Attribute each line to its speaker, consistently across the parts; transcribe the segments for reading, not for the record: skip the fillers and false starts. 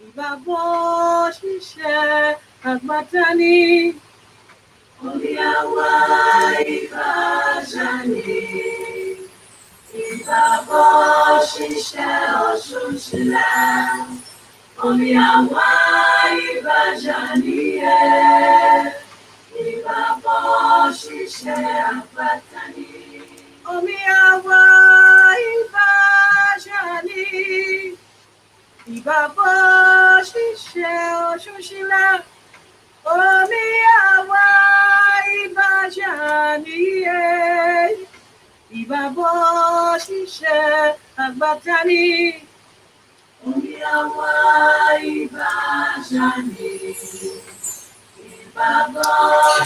Speaker 1: Ìgbàgbọ́ ṣiṣẹ́ àgbàtà ni. Oníyàwó ìbàjá ni. Ìgbàgbọ́ ṣiṣẹ́ ọ̀ṣun sílẹ̀. Oníyàwó ìbàjá ni ẹ̀. Ìgbàgbọ́ ṣiṣẹ́ àgbàtà ni. Oníyàwó ìbàjá ni. Ìgbàgbọ́ ṣiṣẹ́ ọ̀ṣun sílẹ̀. Omi àwa ìbàjá nìyẹn. Ìgbàgbọ́ ṣiṣẹ́ àgbàtà ni. Omi àwa ìbàjá ni. Ìgbàgbọ́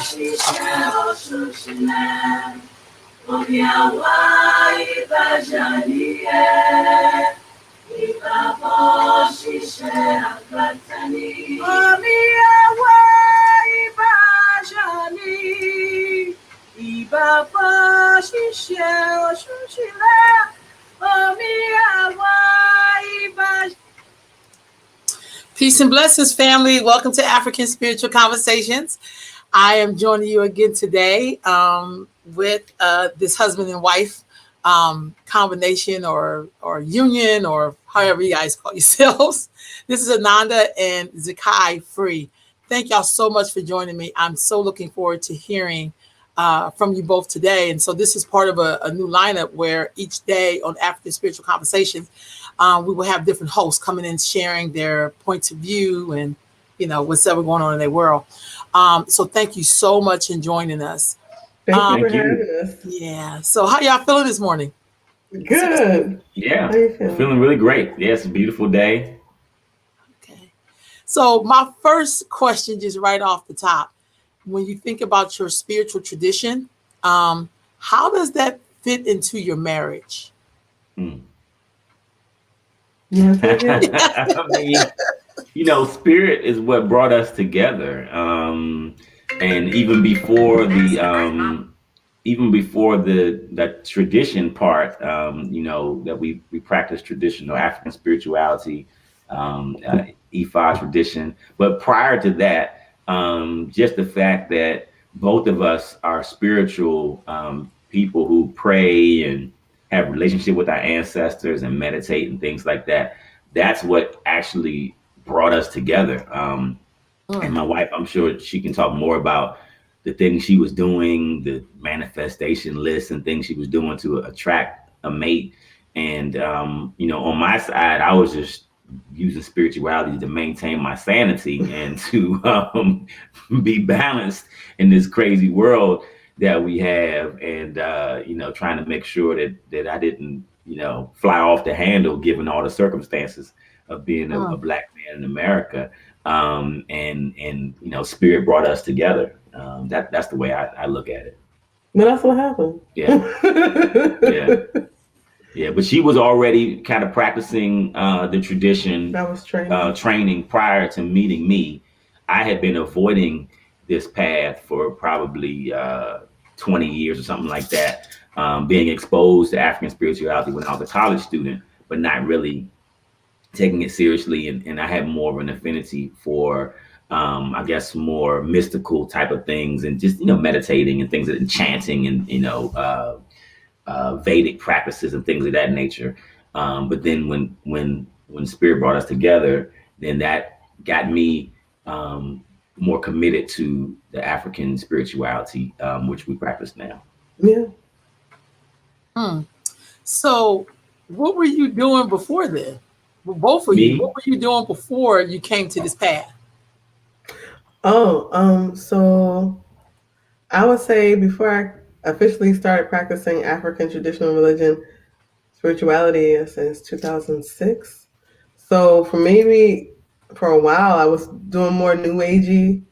Speaker 1: ṣiṣẹ́ ọ̀ṣun sílẹ̀. Omi àwa ìbàjá nìyẹn. Ìgbàgbọ́ ṣiṣẹ́ àgbàtà ni. Omi àwa ìbàjá ni. Ìgbàgbọ́ ṣiṣẹ́ ọ̀ṣun sílẹ̀. Omi àwa ìbàjá. Peace and blessings, family. Welcome to African Spiritual Conversations. I am joining you again today with this husband and wife combination or union or however you guys call yourselves. This is Ananda and Zakai Free. Thank y'all so much for joining me. I'm so looking forward to hearing from you both today. And so this is part of a new lineup where each day on African Spiritual Conversations, we will have different hosts coming in, sharing their points of view and, what's ever going on in their world. So thank you so much for joining us.
Speaker 2: Thank you for having us.
Speaker 1: Yeah. So how y'all feeling this morning?
Speaker 2: Good.
Speaker 3: Yeah. Feeling really great. Yeah, it's a beautiful day.
Speaker 1: Okay. So my first question, just right off the top, when you think about your spiritual tradition, how does that fit into your marriage?
Speaker 2: Yeah.
Speaker 3: I mean, spirit is what brought us together. And even before that tradition part, that we practice traditional African spirituality, Ifa tradition. But prior to that, just the fact that both of us are spiritual people who pray and have a relationship with our ancestors and meditate and things like that. That's what actually brought us together. And my wife, I'm sure she can talk more about the things she was doing, the manifestation lists and things she was doing to attract a mate. And, on my side, I was just using spirituality to maintain my sanity and to be balanced in this crazy world that we have. And, trying to make sure that I didn't, fly off the handle, given all the circumstances of being a Black man in America. And spirit brought us together. That's the way I look at it.
Speaker 2: But that's what happened.
Speaker 3: Yeah. Yeah. But she was already kind of practicing the tradition.
Speaker 2: I was
Speaker 3: training prior to meeting me. I had been avoiding this path for probably 20 years or something like that, being exposed to African spirituality when I was a college student, but not really taking it seriously. And I had more of an affinity for, I guess, more mystical type of things and just, meditating and things and chanting and, Vedic practices and things of that nature. But then when spirit brought us together, then that got me more committed to the African spirituality, which we practice now.
Speaker 2: Yeah.
Speaker 1: So what were you doing before then? Both of you, what were you doing before you came to this path?
Speaker 2: So I would say before I officially started practicing African traditional religion, spirituality since 2006. So for a while, I was doing more new agey,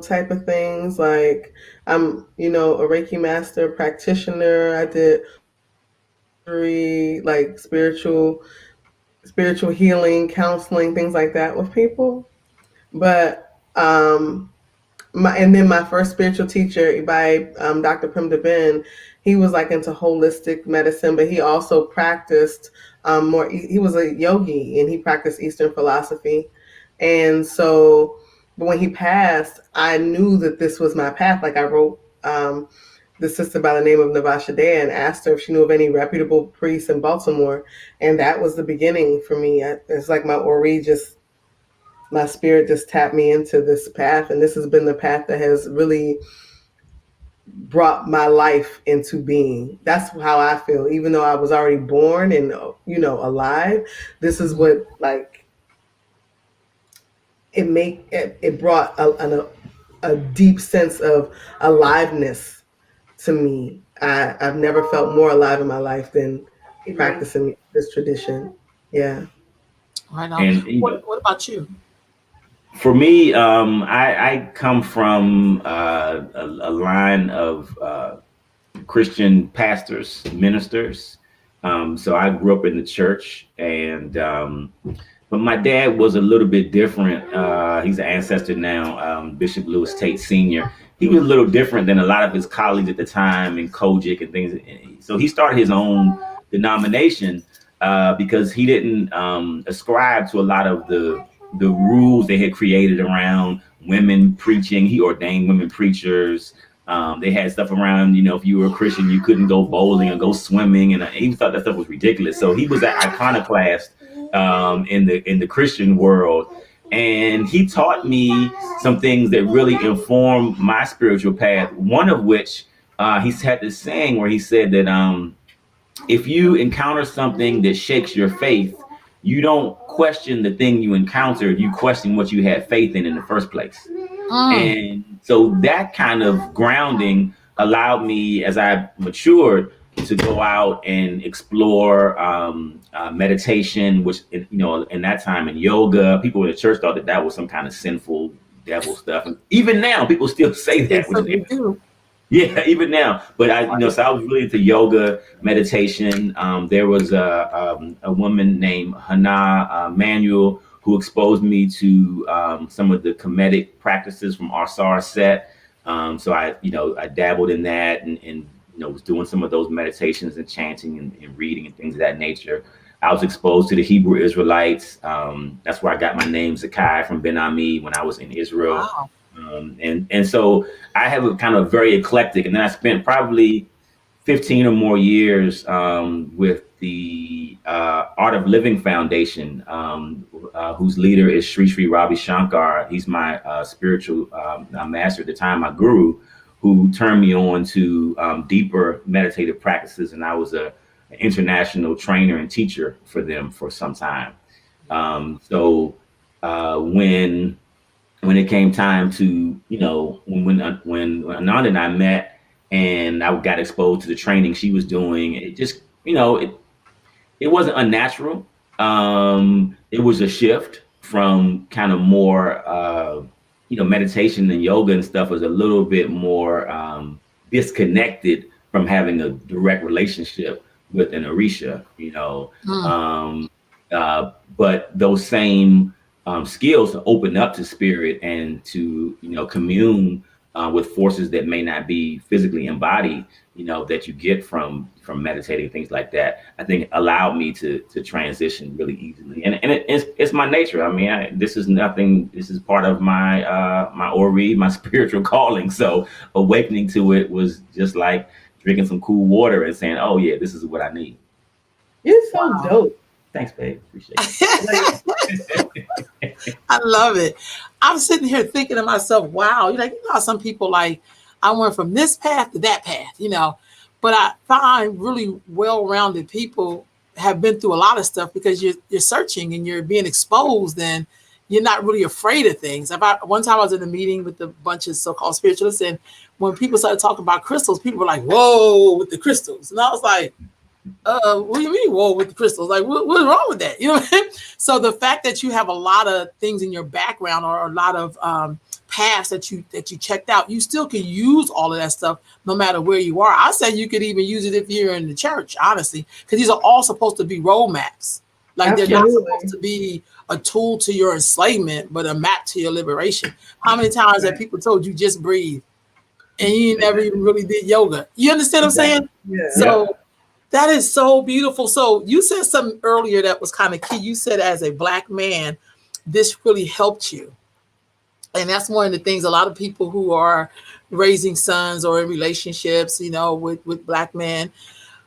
Speaker 2: type of things. Like I'm, a Reiki master practitioner. I did like spiritual healing, counseling, things like that with people. But my first spiritual teacher by Dr. Prem Deben, he was like into holistic medicine, but he also practiced more. He was a yogi and he practiced Eastern philosophy, and so. But when he passed, I knew that this was my path. Like I wrote the sister by the name of Navashadea and asked her if she knew of any reputable priests in Baltimore, and that was the beginning for me. It's like my spirit just tapped me into this path, and this has been the path that has really brought my life into being. That's how I feel. Even though I was already born and alive, this is what like it brought a deep sense of aliveness to me. I've never felt more alive in my life than practicing this tradition. Yeah.
Speaker 1: Right on.
Speaker 3: And
Speaker 1: What about you?
Speaker 3: for me, I come from a line of Christian pastors, ministers. So I grew up in the church, and but my dad was a little bit different. He's an ancestor now, Bishop Lewis Tate Sr. He was a little different than a lot of his colleagues at the time in Kojic and things. So he started his own denomination because he didn't ascribe to a lot of the rules they had created around women preaching. He ordained women preachers. They had stuff around, if you were a Christian, you couldn't go bowling or go swimming, and he thought that stuff was ridiculous. So he was an iconoclast in the Christian world, and he taught me some things that really informed my spiritual path. One of which he had this saying where he said that if you encounter something that shakes your faith, you don't question the thing you encountered, you question what you had faith in the first place.
Speaker 1: Mm.
Speaker 3: And so that kind of grounding allowed me, as I matured, to go out and explore meditation, which, in that time, in yoga, people in the church thought that that was some kind of sinful devil stuff. And even now, people still say that,
Speaker 1: Yes,
Speaker 3: which
Speaker 1: we do.
Speaker 3: yeah, even now. But so I was really into yoga, meditation. There was a woman named Hannah Manuel who exposed me to some of the Kemetic practices from Arsar Set. So I dabbled in that and was doing some of those meditations and chanting and reading and things of that nature. I was exposed to the Hebrew Israelites. That's where I got my name Zakai from Ben Ami when I was in Israel.
Speaker 1: Wow.
Speaker 3: And so I have a kind of very eclectic, and then I spent probably 15 or more years with the Art of Living Foundation, whose leader is Sri Sri Ravi Shankar. He's my spiritual master at the time, my guru, who turned me on to deeper meditative practices, and I was an international trainer and teacher for them for some time. So when it came time to, when Ananda and I met and I got exposed to the training she was doing, it just, it wasn't unnatural. It was a shift from kind of more, meditation and yoga and stuff was a little bit more disconnected from having a direct relationship with an Orisha,
Speaker 1: Mm.
Speaker 3: but those same skills to open up to spirit and to commune with forces that may not be physically embodied, that you get from meditating, things like that, I think allowed me to transition really easily. And it's my nature. I mean, this is nothing. This is part of my my ori, my spiritual calling. So awakening to it was just like drinking some cool water and saying, "Oh yeah, this is what I need."
Speaker 2: You're so
Speaker 1: Wow.
Speaker 2: dope.
Speaker 3: Thanks, babe. Appreciate it.
Speaker 1: I love it. I'm sitting here thinking to myself, wow, how some people like, I went from this path to that path, but I find really well-rounded people have been through a lot of stuff because you're searching and you're being exposed and you're not really afraid of things. One time I was in a meeting with a bunch of so-called spiritualists, and when people started talking about crystals, people were like, whoa, with the crystals. And I was like, what do you mean, whoa, with the crystals? Like, what's wrong with that? So the fact that you have a lot of things in your background or a lot of paths that you checked out, you still can use all of that stuff no matter where you are. I said you could even use it if you're in the church, honestly, because these are all supposed to be roadmaps. Like they're not supposed to be a tool to your enslavement, but a map to your liberation. How many times have people told you just breathe and you never even really did yoga? You understand what I'm saying?
Speaker 2: Yeah.
Speaker 1: So That is so beautiful. So you said something earlier that was kind of key. You said as a black man, this really helped you. And that's one of the things a lot of people who are raising sons or in relationships, with black men.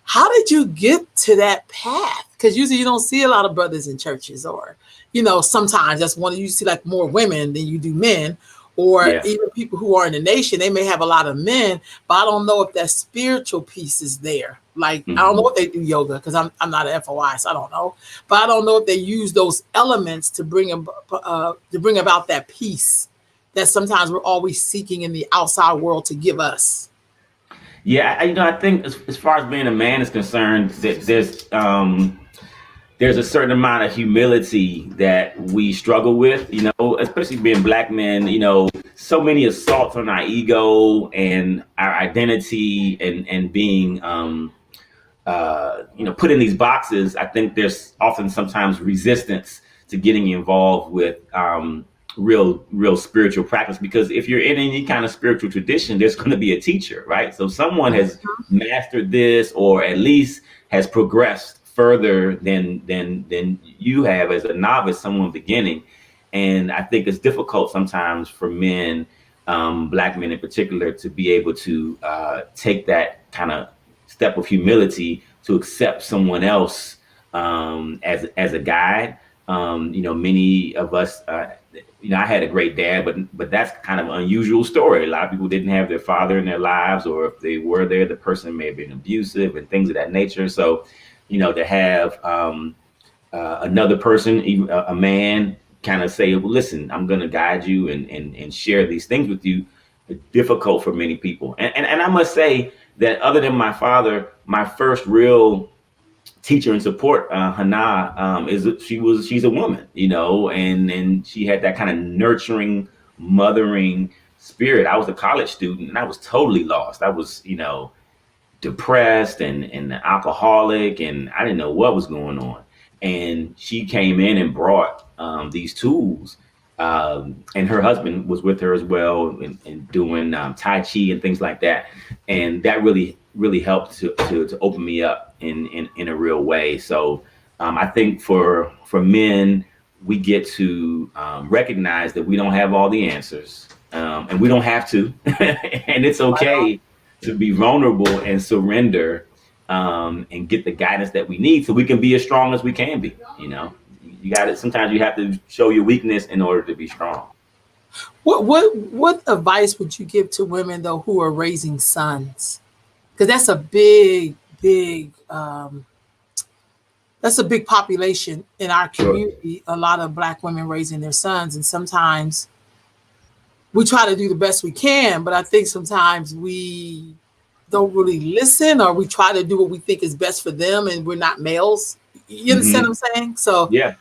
Speaker 1: How did you get to that path? Because usually you don't see a lot of brothers in churches, or, sometimes that's one you see like more women than you do men, or
Speaker 3: Yeah.
Speaker 1: even people who are in the nation, they may have a lot of men, but I don't know if that spiritual piece is there. Like, I don't
Speaker 3: Mhm.
Speaker 1: know if they do yoga because I'm not an FOI, so I don't know. But I don't know if they use those elements to bring about that peace that sometimes we're always seeking in the outside world to give us.
Speaker 3: Yeah, I think as far as being a man is concerned, that there's a certain amount of humility that we struggle with, especially being black men, so many assaults on our ego and our identity and being, put in these boxes. I think there's often sometimes resistance to getting involved with real spiritual practice, because if you're in any kind of spiritual tradition, there's going to be a teacher, right? So someone has mastered this, or at least has progressed further than you have as a novice, someone beginning. And I think it's difficult sometimes for men, black men in particular, to be able to take that kind of step of humility to accept someone else as a guide. Many of us, I had a great dad, but that's kind of an unusual story. A lot of people didn't have their father in their lives, or if they were there, the person may have been abusive and things of that nature. So, to have another person, even a man, kind of say, well, listen, I'm going to guide you and share these things with you, difficult for many people. And I must say that other than my father, my first real teacher and support, Hana, she's a woman, and she had that kind of nurturing, mothering spirit. I was a college student and I was totally lost. I was, depressed and alcoholic, and I didn't know what was going on. And she came in and brought these tools. And her husband was with her as well, and doing Tai Chi and things like that. And that really, really helped to open me up in a real way. So I think for men, we get to recognize that we don't have all the answers, and we don't have to. And it's okay to be vulnerable and surrender, and get the guidance that we need so we can be as strong as we can be. You got it. Sometimes you have to show your weakness in order to be strong.
Speaker 1: What advice would you give to women though who are raising sons? Because that's a big population in our
Speaker 3: Sure.
Speaker 1: community. A lot of black women raising their sons, and sometimes we try to do the best we can, but I think sometimes we don't really listen, or we try to do what we think is best for them, and we're not males. You understand
Speaker 3: Hmm.
Speaker 1: what I'm saying? So,
Speaker 3: Yeah.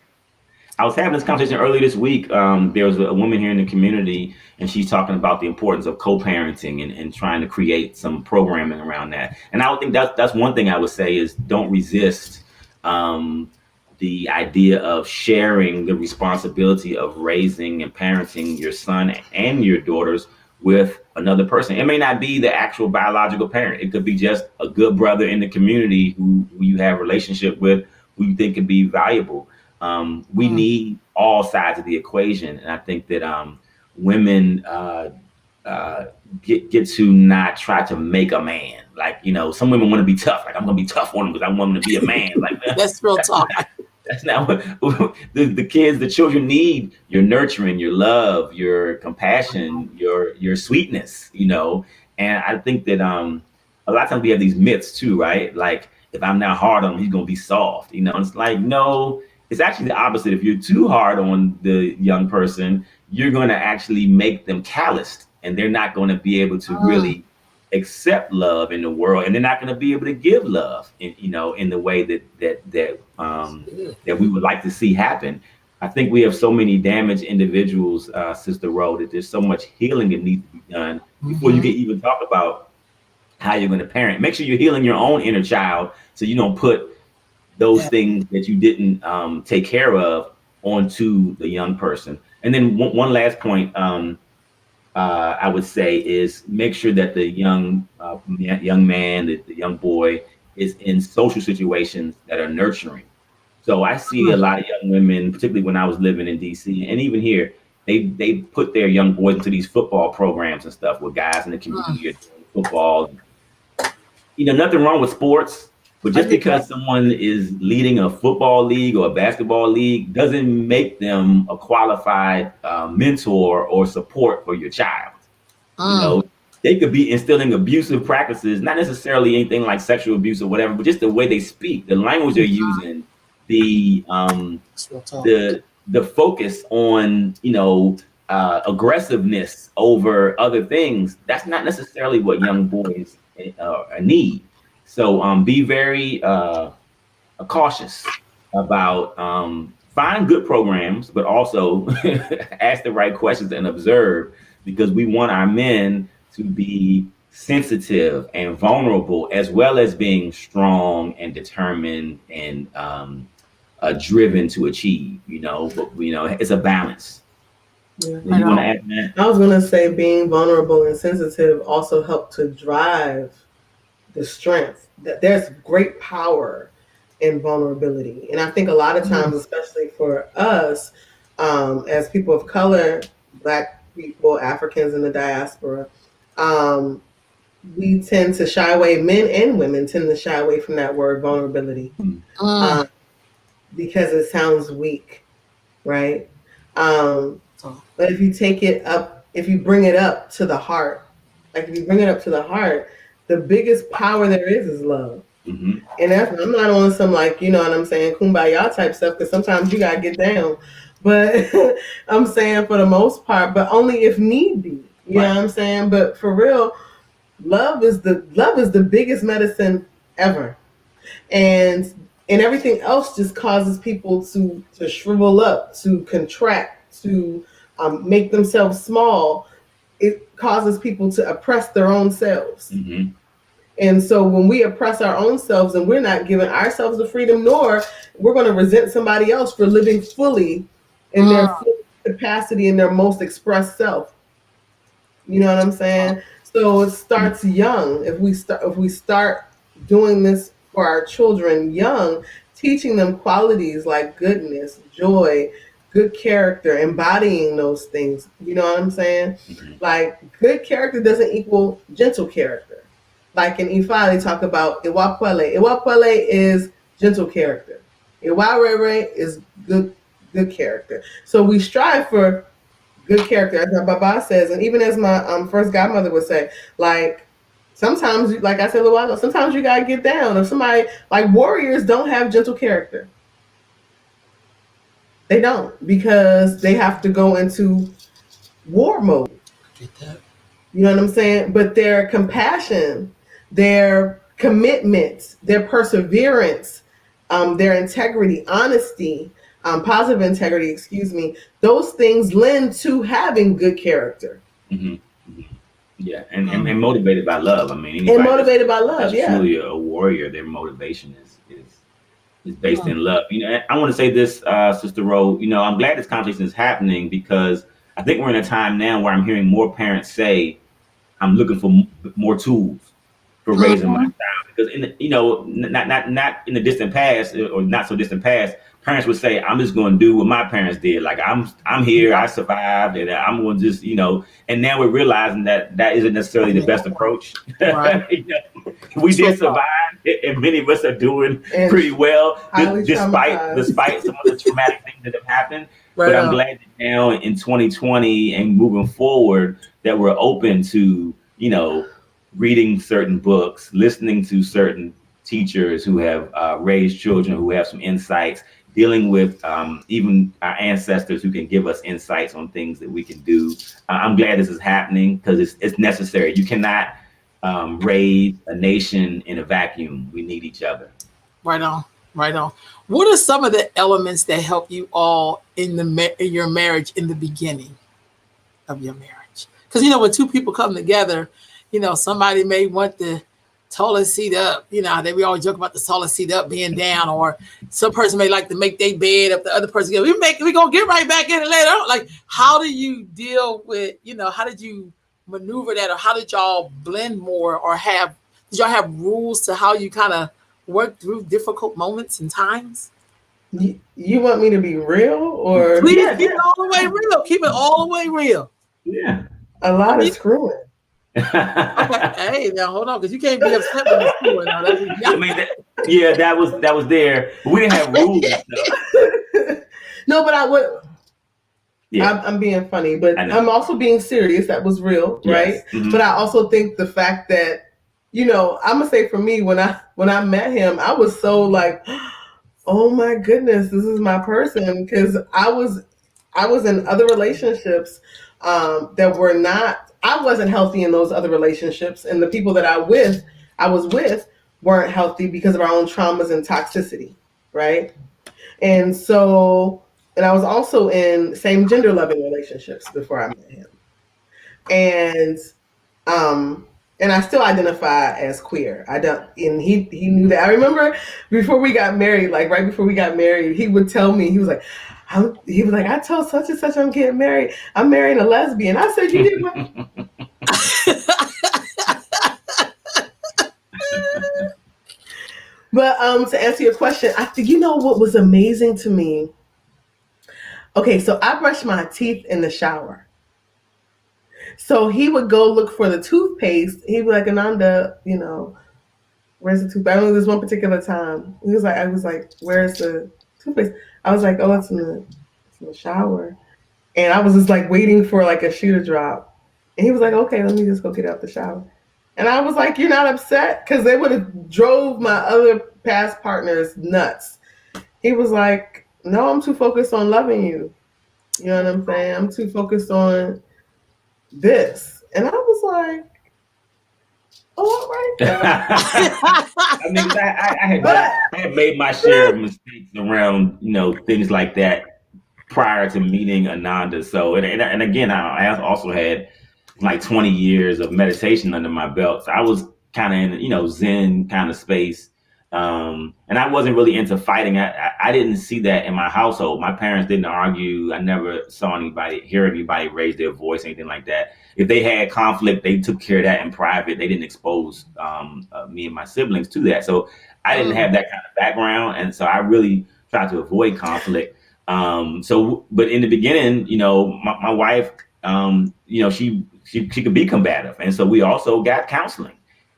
Speaker 3: I was having this conversation earlier this week. There was a woman here in the community, and she's talking about the importance of co-parenting and trying to create some programming around that. And I would think that's one thing I would say is don't resist um, the idea of sharing the responsibility of raising and parenting your son and your daughters with another person. It may not be the actual biological parent. It could be just a good brother in the community who you have a relationship with, who you think can be valuable. We
Speaker 1: mm,
Speaker 3: need all sides of the equation, and I think that women uh, get to not try to make a man. Like, some women want to be tough. Like, I'm going to be tough on him because I want him to be a man. Like,
Speaker 1: that's real talk.
Speaker 3: that's not what the children need. Your nurturing, your love, your compassion, your sweetness. And I think that a lot of times we have these myths too, right? Like, if I'm not hard on him, he's gonna be soft. And it's like, no, it's actually the opposite. If you're too hard on the young person, you're going to actually make them calloused, and they're not going to be able to
Speaker 1: Mm,
Speaker 3: really accept love in the world, and they're not going to be able to give love in the way that we would like to see happen. I think we have so many damaged individuals, Sister Road, that there's so much healing that needs to be done before you
Speaker 1: mhm.
Speaker 3: can even talk about how you're going to parent. Make sure you're healing your own inner child, so you don't put those
Speaker 1: Yeah.
Speaker 3: things that you didn't take care of onto the young person. And then one last point, I would say, is make sure that the young man, the young boy, is in social situations that are nurturing. So I see a
Speaker 1: Mm.
Speaker 3: lot of young women, particularly when I was living in DC and even here, they put their young boys into these football programs and stuff where guys in the
Speaker 1: Mm.
Speaker 3: community are doing football. Nothing wrong with sports, but
Speaker 1: I
Speaker 3: just
Speaker 1: get that.
Speaker 3: because someone is leading a football league or a basketball league doesn't make them a qualified mentor or support for your child. You
Speaker 1: Mm.
Speaker 3: know, they could be instilling abusive practices, not necessarily anything like sexual abuse or whatever, but just the way they speak, the language they're using, the
Speaker 1: That's real talk.
Speaker 3: the focus on aggressiveness over other things. That's not necessarily what young boys need. So be very cautious about find good programs, but also ask the right questions and observe, because we want our men to be sensitive and vulnerable, as well as being strong and determined and driven to achieve. But it's a balance.
Speaker 2: Yeah.
Speaker 3: Did
Speaker 1: Right
Speaker 3: you want to
Speaker 1: on.
Speaker 3: add to that?
Speaker 2: I was gonna say being vulnerable and sensitive also help to drive the strength. That there's great power in vulnerability, and I think a lot of
Speaker 1: Mm.
Speaker 2: times, especially for us as people of color, Black people, Africans in the diaspora, um, we tend to shy away. Men and women tend to shy away from that word vulnerability
Speaker 1: Mm.
Speaker 2: um, because it sounds weak, right? Um,
Speaker 1: So,
Speaker 2: but if you take it up, if you bring it up to the heart, like if you bring it up to the heart, the biggest power there is love.
Speaker 3: Mm-hmm.
Speaker 2: And that's, I'm not on some like, you know what I'm saying, kumbaya type stuff, because sometimes you gotta get down. But I'm saying for the most part, but only if need be. You know
Speaker 3: Right.
Speaker 2: what I'm saying? But for real, love is the biggest medicine ever. And everything else just causes people to shrivel up, to contract, to make themselves small. It causes people to oppress their own selves.
Speaker 3: Mm-hmm.
Speaker 2: And so when we oppress our own selves and we're not giving ourselves the freedom, nor we're going to resent somebody else for living fully in their
Speaker 1: mm.
Speaker 2: full capacity in their most expressed self. You know what I'm saying? So it starts young. If we start doing this for our children young, teaching them qualities like goodness, joy, good character, embodying those things. You know what I'm saying?
Speaker 3: Mm-hmm.
Speaker 2: Like good character doesn't equal gentle character. Like in Ifa, they talk about Iwapwele. Iwapwele is gentle character. Iwarere is good character. So we strive for good character, as my Baba says, and even as my first godmother would say, like sometimes, like I said a little while ago, sometimes you gotta get down. If somebody like warriors don't have gentle character, they don't because they have to go into war mode.
Speaker 1: Get that.
Speaker 2: You know what I'm saying? But their compassion, their commitment, their perseverance, their integrity, honesty, positive integrity, excuse me, those things lend to having good character.
Speaker 3: Mm-hmm. Mm-hmm. Yeah, and
Speaker 1: Mm.
Speaker 3: motivated by love. I mean,
Speaker 2: And
Speaker 3: anybody
Speaker 2: motivated by love,
Speaker 3: that's
Speaker 2: yeah.
Speaker 3: truly a warrior, their motivation is based
Speaker 1: Mm.
Speaker 3: in love. And I want to say this, Sister Ro. I'm glad this conversation is happening because I think we're in a time now where I'm hearing more parents say, "I'm looking for more tools for raising my
Speaker 1: Mhm.
Speaker 3: child." Because not in the distant past or not so distant past, parents would say, "I'm just going to do what my parents did. Like I'm here,
Speaker 1: Yeah.
Speaker 3: I survived, and I'm going to just." And now we're realizing that that isn't necessarily the best approach.
Speaker 1: Right.
Speaker 3: We
Speaker 1: That's real
Speaker 3: did
Speaker 1: talk.
Speaker 3: survive, and many of us are doing
Speaker 2: And
Speaker 3: pretty well,
Speaker 2: highly
Speaker 3: despite
Speaker 2: traumatized.
Speaker 3: some of the traumatic things that have happened.
Speaker 1: Right
Speaker 3: But I'm
Speaker 1: on.
Speaker 3: glad that now in 2020 and moving forward that we're open to reading certain books, listening to certain teachers who have raised children who have some insights, dealing with even our ancestors who can give us insights on things that we can do. I'm glad this is happening because it's necessary. You cannot raise a nation in a vacuum. We need each other.
Speaker 1: Right on. Right on. What are some of the elements that help you all in your marriage in the beginning of your marriage? Because when two people come together, somebody may want the tallest seat up. We always joke about the tallest seat up being down, or some person may like to make their bed up. The other person goes, we gonna get right back in it later on. Like, how do you deal with? How did you maneuver that, or how did y'all blend more, or did y'all have rules to how you kind of work through difficult moments and times?
Speaker 2: You want me to be real or
Speaker 1: Please
Speaker 3: Yeah,
Speaker 1: keep it all the way real. Keep it all the way real.
Speaker 3: yeah.
Speaker 2: a
Speaker 1: I
Speaker 2: lot of
Speaker 1: mean,
Speaker 2: screwing?
Speaker 1: okay. Hey, now hold on, because you can't be upset when you're screwing. Now that's
Speaker 3: I mean, yeah, that was there. But we didn't have rules and stuff.
Speaker 2: No, but I would.
Speaker 3: Yeah,
Speaker 2: I'm being funny, but
Speaker 3: I know.
Speaker 2: I'm also being serious. That was real, right?
Speaker 3: Yes. Hmm.
Speaker 2: But I also think the fact that, I'm gonna say for me, when I met him, I was so like, oh my goodness, this is my person, because I was in other relationships that were not. I wasn't healthy in those other relationships, and the people that I was with weren't healthy because of our own traumas and toxicity, right? And so, and I was also in same gender loving relationships before I met him. And um and I still identify as queer. I don't and he knew that. I remember before we got married, like right before we got married, he would tell me, he was like, I told such and such I'm getting married. I'm marrying a lesbian. I said, you did what? But to answer your question, I think what was amazing to me. Okay, so I brush my teeth in the shower. So he would go look for the toothpaste. He'd be like, Ananda, where's the toothpaste? I remember this one particular time. I was like, where's the toothpaste? I was like, oh, it's in the shower. And I was just like waiting for like a shoe to drop. And he was like, okay, let me just go get out the shower. And I was like, you're not upset? Because they would have drove my other past partners nuts. He was like, no, I'm too focused on loving you. You know what I'm saying? I'm too focused on this. And I was like, oh, all right.
Speaker 3: I mean, I had made my share of mistakes around things like that prior to meeting Ananda. So and again, I also had like 20 years of meditation under my belt. So I was kind of in Zen kind of space. And I wasn't really into fighting. I didn't see that in my household. My parents didn't argue. I never saw hear anybody raise their voice, anything like that. If they had conflict, they took care of that in private. They didn't expose me and my siblings to that. So I didn't have that kind of background, and so I really tried to avoid conflict. But in the beginning, my wife, she could be combative, and so we also got counseling.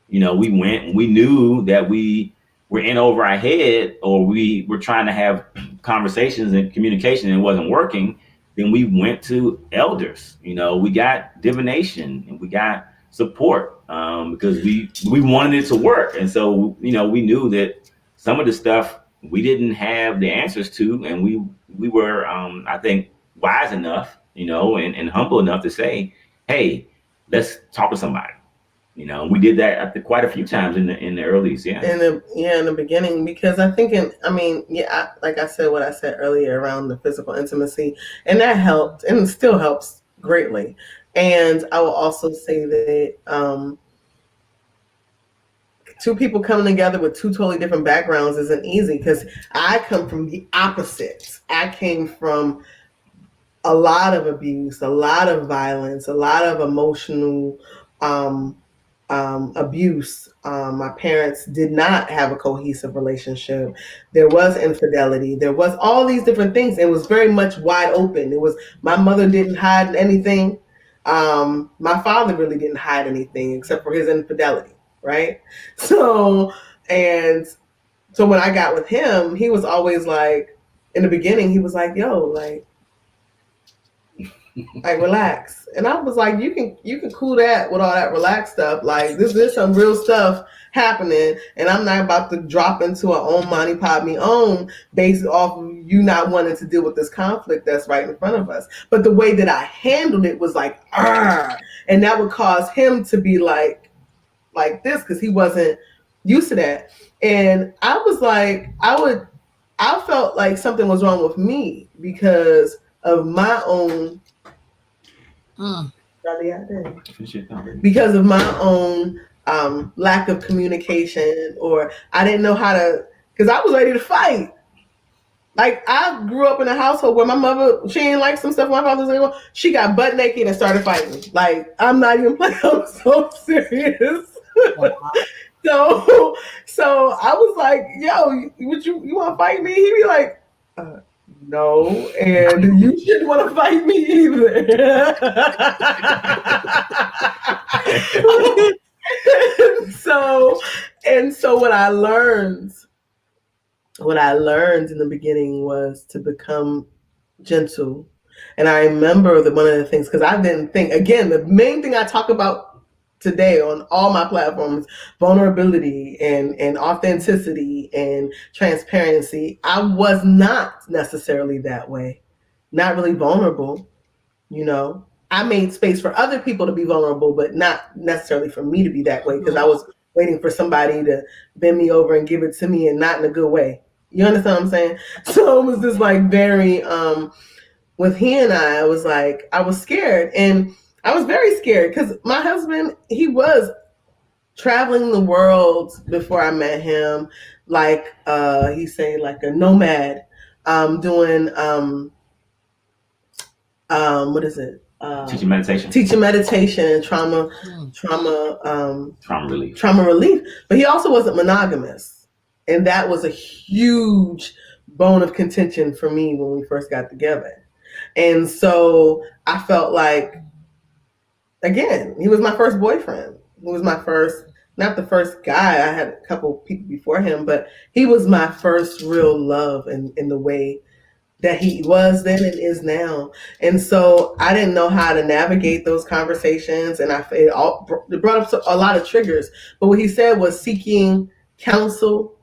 Speaker 3: We went and we knew that we were in over our head, or we were trying to have conversations and communication and it wasn't working. Then we went to elders. We got divination and we got support because we wanted it to work. And so we knew that some of the stuff we didn't have the answers to, and we were I think wise enough, and humble enough to say, hey, let's talk to somebody. We did that quite a few times in the earlys, yeah.
Speaker 2: In the beginning, because I think like I said, what I said earlier around the physical intimacy, and that helped, and it still helps greatly. And I will also say that two people coming together with two totally different backgrounds isn't easy, because I come from the opposites. I came from a lot of abuse, a lot of violence, a lot of emotional abuse. My parents did not have a cohesive relationship. There was infidelity. There was all these different things. It was very much wide open. It was, my mother didn't hide anything. My father really didn't hide anything except for his infidelity, right? So when I got with him, he was always like, in the beginning, he was like, yo, like relax. And I was like, you can cool that with all that relaxed stuff. Like there's some real stuff happening, and I'm not about to drop into our own money pop me own based off of you not wanting to deal with this conflict that's right in front of us. But the way that I handled it was like, and that would cause him to be like this, because he wasn't used to that. And I was like, I felt like something was wrong with me because of my own because of my own lack of communication, or I didn't know how to, because I was ready to fight. Like, I grew up in a household where my mother, she didn't like some stuff my father was like, she got butt naked and started fighting. Like, I'm not even playing, I'm so serious. Wow. So, so I was like, "Yo, would you want to fight me?" He'd be like, uh, "No," and you shouldn't want to fight me either. so, and so what I learned in the beginning was to become gentle. And I remember that one of the things, because I didn't think, again, the main thing I talk about today on all my platforms, vulnerability and authenticity and transparency. I was not necessarily that way, not really vulnerable, you know. I made space for other people to be vulnerable, but not necessarily for me to be that way because I was waiting for somebody to bend me over and give it to me and not in a good way. You understand what I'm saying? So it was just like very with he and I was like, I was scared. And I was very scared because my husband, he was traveling the world before I met him, like he say like a nomad, doing what is it? Teaching meditation and trauma relief. But he also wasn't monogamous. And that was a huge bone of contention for me when we first got together. And so I felt like, again, he was my first boyfriend. He was my first, not the first guy. I had a couple people before him, but he was my first real love in the way that he was then and is now. And so I didn't know how to navigate those conversations. And it brought up a lot of triggers. But what he said was seeking counsel,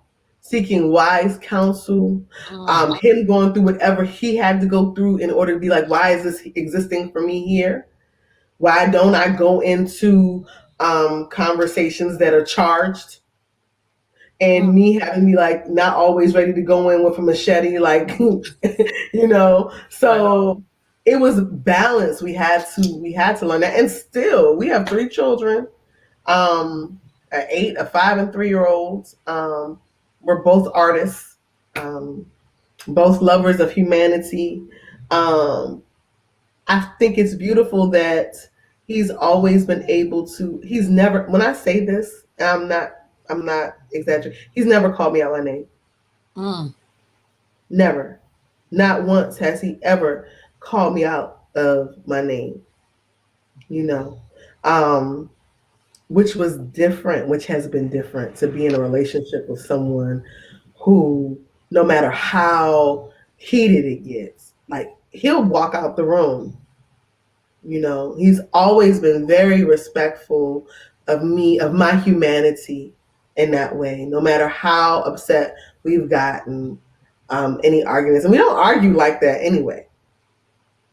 Speaker 2: seeking wise counsel, him going through whatever he had to go through in order to be like, why is this existing for me here? Why don't I go into conversations that are charged? And me having to be like not always ready to go in with a machete, like you know. So it was balance. We had to learn that, and still we have 3 children, an 8, a 5, and 3-year-olds. We're both artists, both lovers of humanity. I think it's beautiful that he's always been able to. He's never. When I say this, I'm not exaggerating. He's never called me out my name. Never. Not once has he ever called me out of my name. You know, which was different, which has been different to be in a relationship with someone who, no matter how heated it gets, like he'll walk out the room. You know, he's always been very respectful of me, of my humanity in that way, no matter how upset we've gotten, any arguments. And we don't argue like that anyway.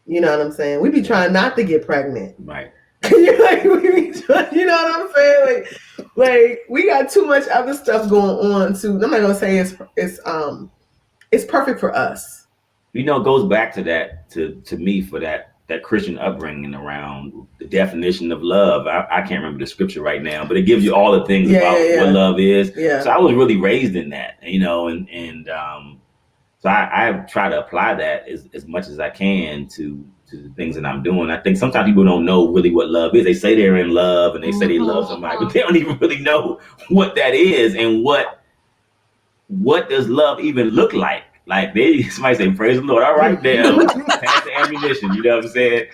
Speaker 2: You know what I'm saying? We be trying not to get pregnant.
Speaker 3: Right.
Speaker 2: Like, you know what I'm saying? Like we got too much other stuff going on too. I'm not gonna say it's perfect for us.
Speaker 3: You know, it goes back to that to me for that Christian upbringing around the definition of love. I can't remember the scripture right now, but it gives you all the things about what love is.
Speaker 2: Yeah.
Speaker 3: So I was really raised in that, you know, and so I try to apply that as much as I can to the things that I'm doing. I think sometimes people don't know really what love is. They say they're in love and they say they love somebody, but they don't even really know what that is and what does love even look like. Like somebody say, praise the Lord. All right, then pass the ammunition. You know what I'm saying?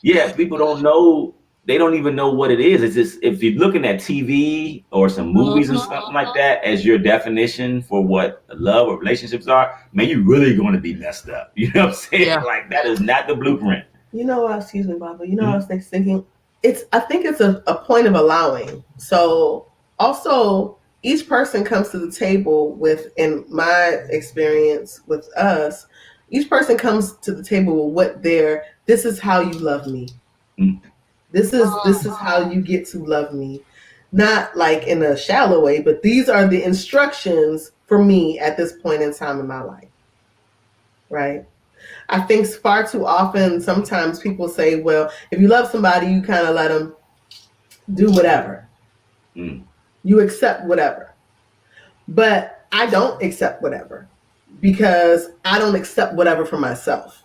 Speaker 3: Yeah, people don't know. They don't even know what it is. It's just if you're looking at TV or some movies and something like that as your definition for what love or relationships are, man, you're really going to be messed up. You know what I'm saying? Yeah. Like that is not the blueprint.
Speaker 2: You know what? Excuse me, Baba. You know what I was thinking? I think it's a point of allowing. So also, each person comes to the table with, in my experience with us, each person comes to the table with this is how you love me. This is how you get to love me. Not like in a shallow way, but these are the instructions for me at this point in time in my life. Right? I think far too often, sometimes people say, well, if you love somebody, you kind of let them do whatever. You accept whatever. But I don't accept whatever because I don't accept whatever for myself.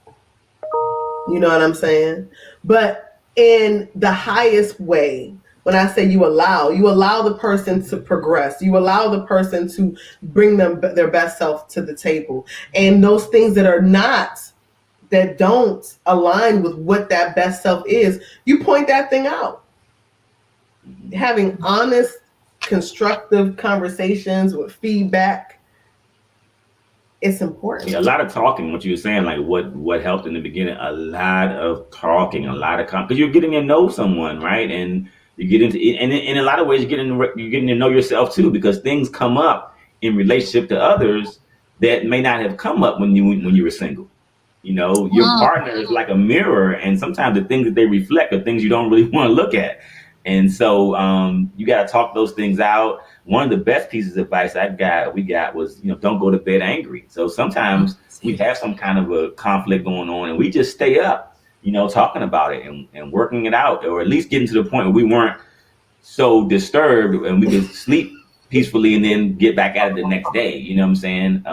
Speaker 2: You know what I'm saying? But in the highest way when I say you allow the person to progress. You allow the person to bring their best self to the table. And those things that don't align with what that best self is, you point that thing out. Having honest, constructive conversations with feedback, it's important.
Speaker 3: Yeah, a lot of talking. What you were saying, like what helped in the beginning, a lot of talking, a lot of because you're getting to know someone, right? And you get into and in a lot of ways, you're getting to know yourself too, because things come up in relationship to others that may not have come up when you were single. You know, your partner is like a mirror, and sometimes the things that they reflect are things you don't really want to look at. And so you got to talk those things out. One of the best pieces of advice we got was, don't go to bed angry. So sometimes we have some kind of a conflict going on, and we just stay up, talking about it and working it out, or at least getting to the point where we weren't so disturbed and we could sleep peacefully and then get back at it the next day. You know what I'm saying?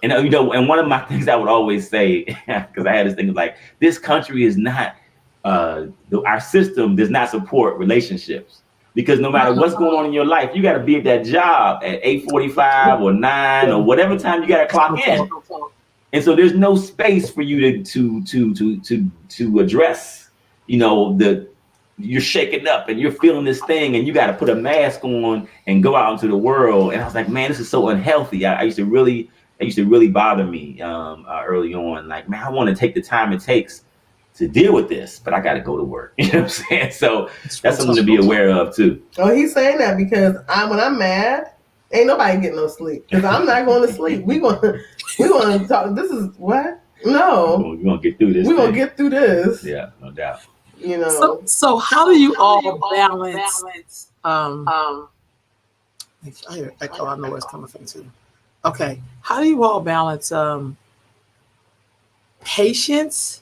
Speaker 3: And one of my things I would always say, because I had this thing like, this country is not, our system does not support relationships, because no matter what's going on in your life, you got to be at that job at 8:45 or 9 or whatever time you got to clock in. And so there's no space for you to address, you're shaking up and you're feeling this thing and you got to put a mask on and go out into the world. And I was like, man, this is so unhealthy. It used to really bother me early on. Like, man, I want to take the time it takes to deal with this, but I got to go to work. You know what I'm saying? So that's something to be aware of too.
Speaker 2: Oh, he's saying that because when I'm mad, ain't nobody getting no sleep, because I'm not going to sleep. We going to talk. This is what? No.
Speaker 3: We're going to get through this.
Speaker 2: We're going to get through this.
Speaker 3: Yeah, no doubt.
Speaker 1: So how do you all balance I know where it's coming from too. Okay. How do you all balance patience?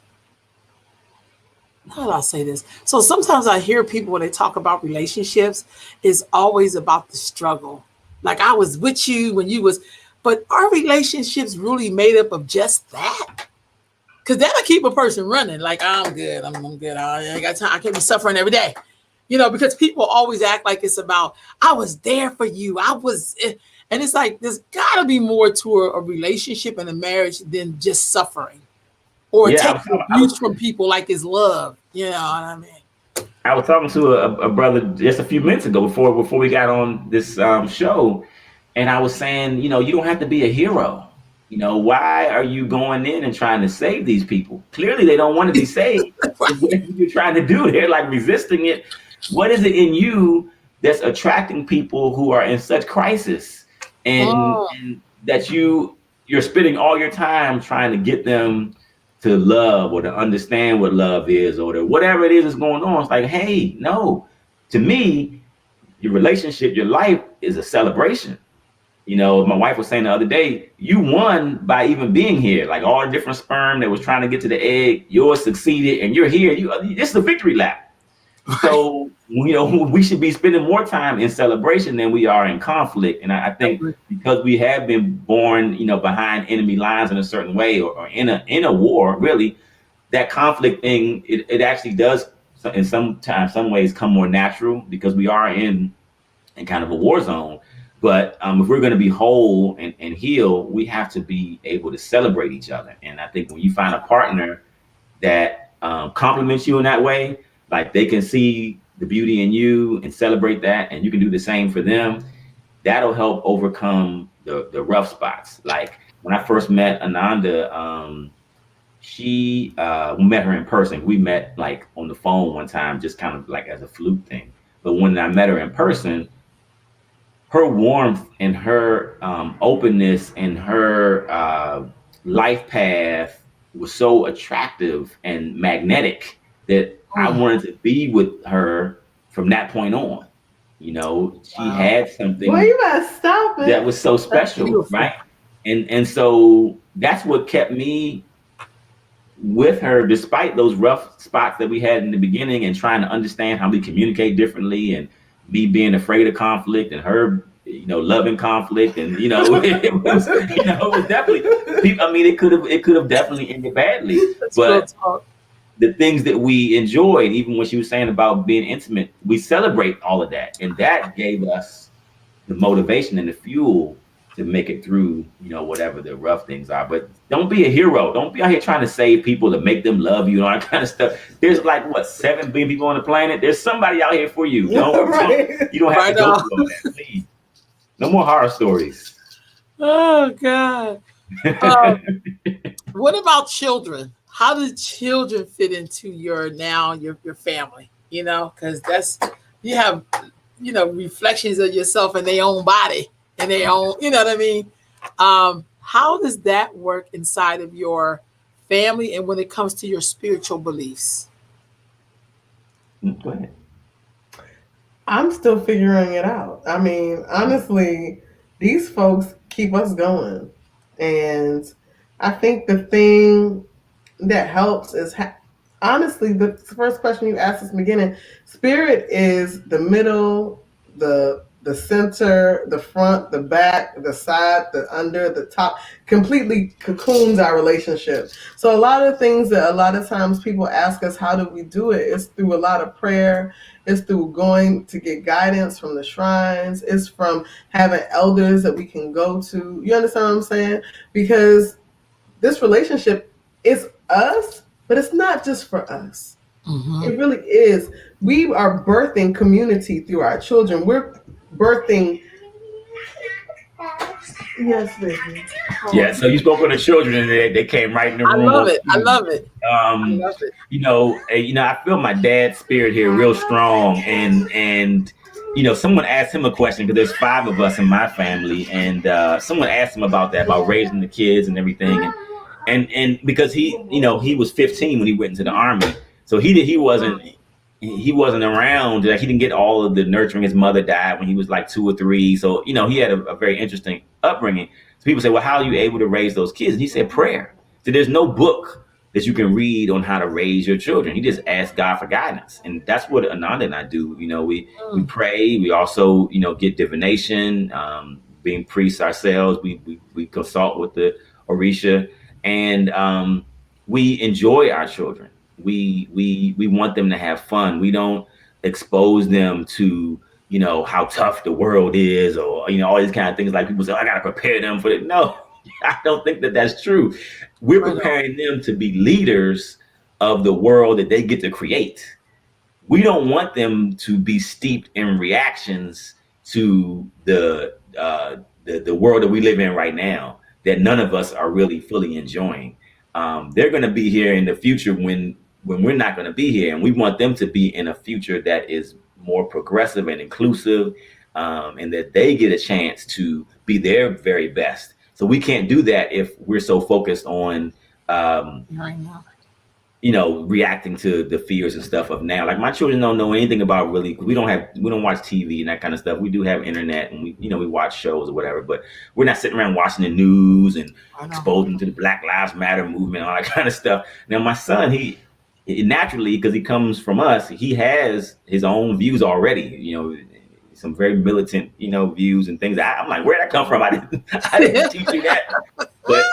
Speaker 1: How do I say this? So sometimes I hear people when they talk about relationships, it's always about the struggle. Like, I was with you when you was, but are relationships really made up of just that? Because that'll keep a person running. Like, I'm good. I'm good. I ain't got time. I can't be suffering every day. Because people always act like it's about, I was there for you. And it's like, there's got to be more to a relationship and a marriage than just suffering or taking abuse from people like it's love. You know what I mean?
Speaker 3: I was talking to a brother just a few minutes ago before we got on this show. And I was saying, you don't have to be a hero. Why are you going in and trying to save these people? Clearly, they don't want to be saved. What are you trying to do? They're like resisting it. What is it in you that's attracting people who are in such crisis, and that you're spending all your time trying to get them to love or to understand what love is, or to whatever it is that's going on? It's like, hey, no. To me, your relationship, your life is a celebration. My wife was saying the other day, you won by even being here. Like, all the different sperm that was trying to get to the egg, yours succeeded, and you're here. This is a victory lap. So, we should be spending more time in celebration than we are in conflict. And I think because we have been born, behind enemy lines in a certain way, or in a war, really, that conflict thing, it actually does in some ways come more natural, because we are in kind of a war zone. But if we're going to be whole and heal, we have to be able to celebrate each other. And I think when you find a partner that compliments you in that way, like they can see the beauty in you and celebrate that, and you can do the same for them, that'll help overcome the rough spots. Like, when I first met Ananda, we met her in person. We met like on the phone one time, just kind of like as a fluke thing. But when I met her in person, her warmth and her openness and her life path was so attractive and magnetic that I wanted to be with her from that point on. She had something.
Speaker 2: Well, you gotta stop it.
Speaker 3: That was so special, right? And so that's what kept me with her, despite those rough spots that we had in the beginning, and trying to understand how we communicate differently, and me being afraid of conflict, and her, loving conflict, and it was definitely. I mean, it could have definitely ended badly, but the things that we enjoyed, even when she was saying about being intimate, we celebrate all of that. And that gave us the motivation and the fuel to make it through, whatever the rough things are. But don't be a hero. Don't be out here trying to save people to make them love you and all that kind of stuff. There's like, what, 7 billion people on the planet? There's somebody out here for you.
Speaker 2: Right.
Speaker 3: You don't have
Speaker 1: Right
Speaker 3: to go
Speaker 1: on.
Speaker 3: through all that. Please. No more horror stories.
Speaker 1: Oh God. What about children? How do children fit into your family? Because you have reflections of yourself in their own body and their own. You know what I mean? How does that work inside of your family and when it comes to your spiritual beliefs?
Speaker 3: Go ahead.
Speaker 2: I'm still figuring it out. I mean, honestly, these folks keep us going. And I think the thing that helps is, honestly, the first question you asked us in the beginning, spirit is the middle, the center, the front, the back, the side, the under, the top, completely cocoons our relationship. So a lot of things that a lot of times people ask us, how do we do it? It's through a lot of prayer. It's through going to get guidance from the shrines. It's from having elders that we can go to. You understand what I'm saying? Because this relationship is us, but it's not just for us.
Speaker 1: Mm-hmm.
Speaker 2: It really is. We are birthing community through our children. We're birthing. Yes, baby.
Speaker 3: Yeah, so you spoke on the children and they came right in the room.
Speaker 1: I love it. I love it. I love it.
Speaker 3: I feel my dad's spirit here real strong, and someone asked him a question because there's 5 of us in my family, and someone asked him about that, about raising the kids and everything, and because he was 15 when he went into the army, so he wasn't around. Like, he didn't get all of the nurturing. His mother died when he was like 2 or 3, so he had a very interesting upbringing. So people say, well, how are you able to raise those kids? And he said, prayer. So there's no book that you can read on how to raise your children. You just ask God for guidance. And that's what Ananda and I do. We pray. We also, get divination, being priests ourselves. We consult with the Orisha, and we enjoy our children. We want them to have fun. We don't expose them to, how tough the world is, or, all these kind of things. Like, people say, I got to prepare them for it. No, I don't think that that's true. We're preparing them to be leaders of the world that they get to create. We don't want them to be steeped in reactions to the world that we live in right now, that none of us are really fully enjoying. They're going to be here in the future when we're not going to be here, and we want them to be in a future that is more progressive and inclusive, and that they get a chance to be their very best. So we can't do that if we're so focused on, reacting to the fears and stuff of now. Like, my children don't know anything about really. We don't watch TV and that kind of stuff. We do have internet, and we watch shows or whatever, but we're not sitting around watching the news and exposing to the Black Lives Matter movement, all that kind of stuff. Now, my son, he naturally, because he comes from us, he has his own views already. Some very militant, views and things. I'm like, where'd that come from? I didn't teach you that. But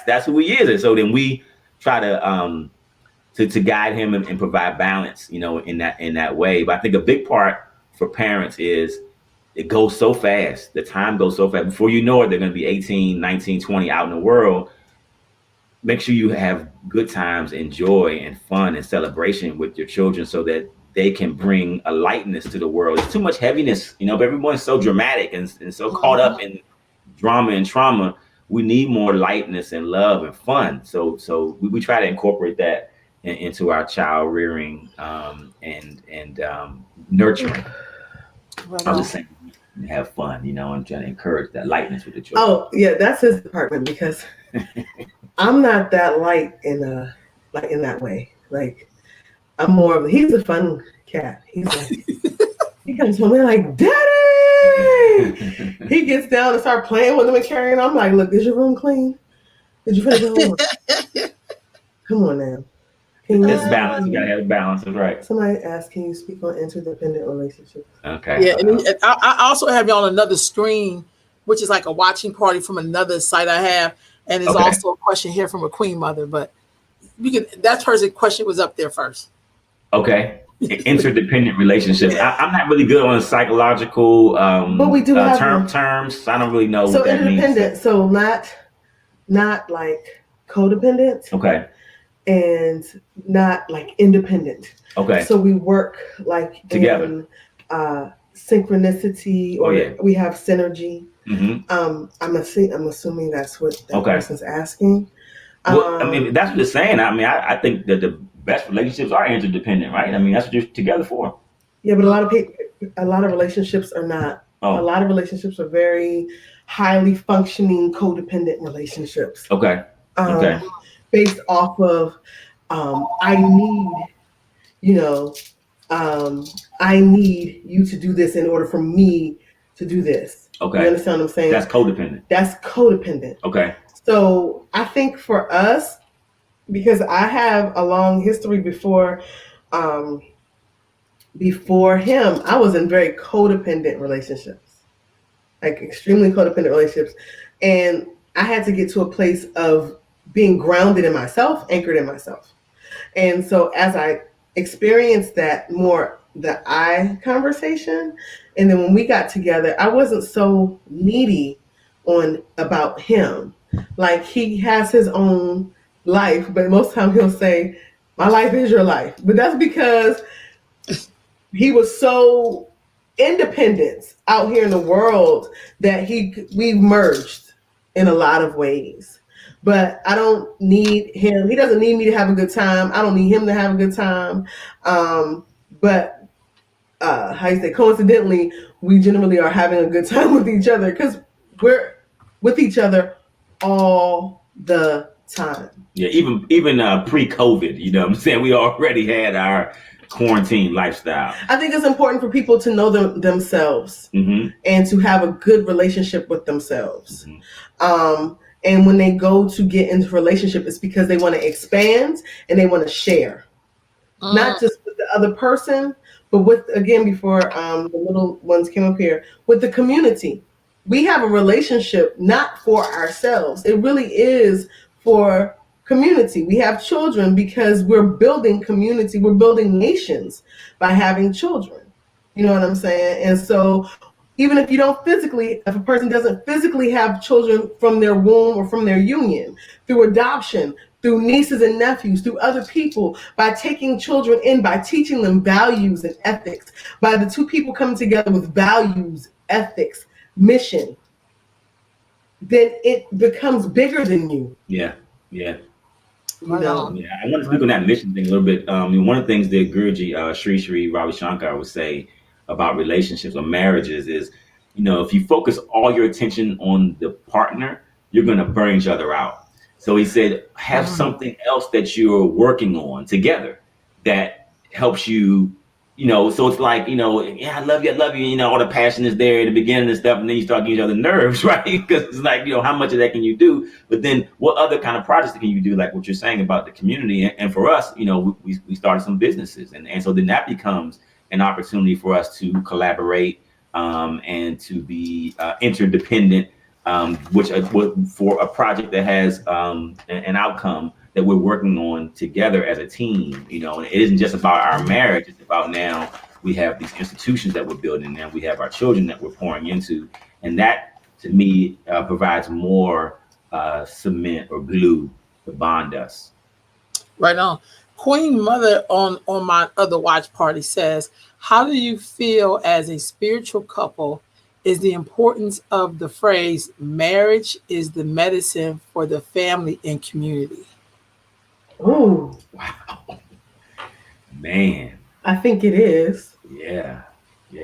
Speaker 3: that's who he is. And so then we try to guide him and provide balance, in that way. But I think a big part for parents is it goes so fast. The time goes so fast. Before you know it, they're going to be 18, 19, 20 out in the world. Make sure you have good times and joy and fun and celebration with your children, so that they can bring a lightness to the world. There's too much heaviness, but everyone's so dramatic and so caught up in drama and trauma. We need more lightness and love and fun. So we try to incorporate that into our child rearing and nurturing.
Speaker 1: Right.
Speaker 3: I was just saying, have fun, and trying to encourage that lightness with the children.
Speaker 2: Oh yeah, that's his department, because I'm not that light in that way. Like, I'm more of he's a fun cat. He's like, he comes home and like, Daddy! He gets down and start playing with him and carrying. I'm like, look, is your room clean? Did you finish your homework? Come on now.
Speaker 3: It's balance. You gotta have balance. That's right.
Speaker 2: Somebody asked, can you speak on interdependent relationships?
Speaker 3: Okay.
Speaker 1: Yeah, and I also have you on another screen, which is like a watching party from another site I have, and there's also a question here from a Queen Mother. But you can. That person question was up there first.
Speaker 3: Okay. Interdependent relationships. I'm not really good on psychological
Speaker 2: But we do have
Speaker 3: terms. I don't really know
Speaker 2: so
Speaker 3: what that means.
Speaker 2: interdependent. So not like codependent.
Speaker 3: Okay.
Speaker 2: And not like independent.
Speaker 3: Okay.
Speaker 2: So we work like
Speaker 3: together.
Speaker 2: In synchronicity, or we have synergy. I'm assuming that's what that person's asking.
Speaker 3: Well, I mean, that's what it's saying. I mean, I think that the best relationships are interdependent, right? I mean, that's what you're together for.
Speaker 2: Yeah, but a lot of relationships are not. A lot of relationships are very highly functioning codependent relationships.
Speaker 3: Okay. Okay.
Speaker 2: Based off of, I need, I need you to do this in order for me to do this.
Speaker 3: Okay.
Speaker 2: You understand what I'm saying?
Speaker 3: That's codependent.
Speaker 2: That's codependent.
Speaker 3: Okay.
Speaker 2: So I think for us, because I have a long history before him, I was in very codependent relationships, like extremely codependent relationships. And I had to get to a place of being grounded in myself, anchored in myself. And so as I experienced that more, the I conversation, and then when we got together, I wasn't so needy about him. Like, he has his own life, but most of the time he'll say, my life is your life. But that's because he was so independent out here in the world that we merged in a lot of ways. But I don't need him. He doesn't need me to have a good time. I don't need him to have a good time. But how you say, coincidentally, we generally are having a good time with each other because we're with each other all the time.
Speaker 3: Yeah, even pre-COVID, you know what I'm saying? We already had our quarantine lifestyle.
Speaker 2: I think it's important for people to know themselves and to have a good relationship with themselves. And when they go to get into a relationship, it's because they want to expand and they want to share. Not just with the other person, but with, again, before the little ones came up here, with the community. We have a relationship not for ourselves. It really is for community. We have children because we're building community. We're building nations by having children. You know what I'm saying? And so even if if a person doesn't physically have children from their womb or from their union, through adoption, through nieces and nephews, through other people, by taking children in, by teaching them values and ethics, by the two people coming together with values, ethics, mission, then it becomes bigger than you.
Speaker 3: Yeah.
Speaker 2: You
Speaker 1: Right
Speaker 2: know?
Speaker 1: on.
Speaker 3: Yeah, I want to speak on that mission thing a little bit. One of the things that Guruji, Sri Ravi Shankar would say about relationships or marriages is, if you focus all your attention on the partner, you're going to burn each other out. So he said, have something else that you're working on together that helps you, so it's like, I love you, all the passion is there at the beginning and stuff, and then you start getting each other nerves, right? Because it's like, how much of that can you do? But then what other kind of projects can you do, like what you're saying about the community? And for us, we started some businesses. And so then that becomes an opportunity for us to collaborate and to be interdependent, which for a project that has an outcome that we're working on together as a team, and it isn't just about our marriage. It's about now we have these institutions that we're building, and we have our children that we're pouring into. And that, to me, provides more cement or glue to bond us.
Speaker 1: Right on. Queen Mother on my other watch party says, how do you feel as a spiritual couple is the importance of the phrase, marriage is the medicine for the family and community?
Speaker 2: Oh,
Speaker 3: wow. Man.
Speaker 2: I think it is.
Speaker 3: Yeah.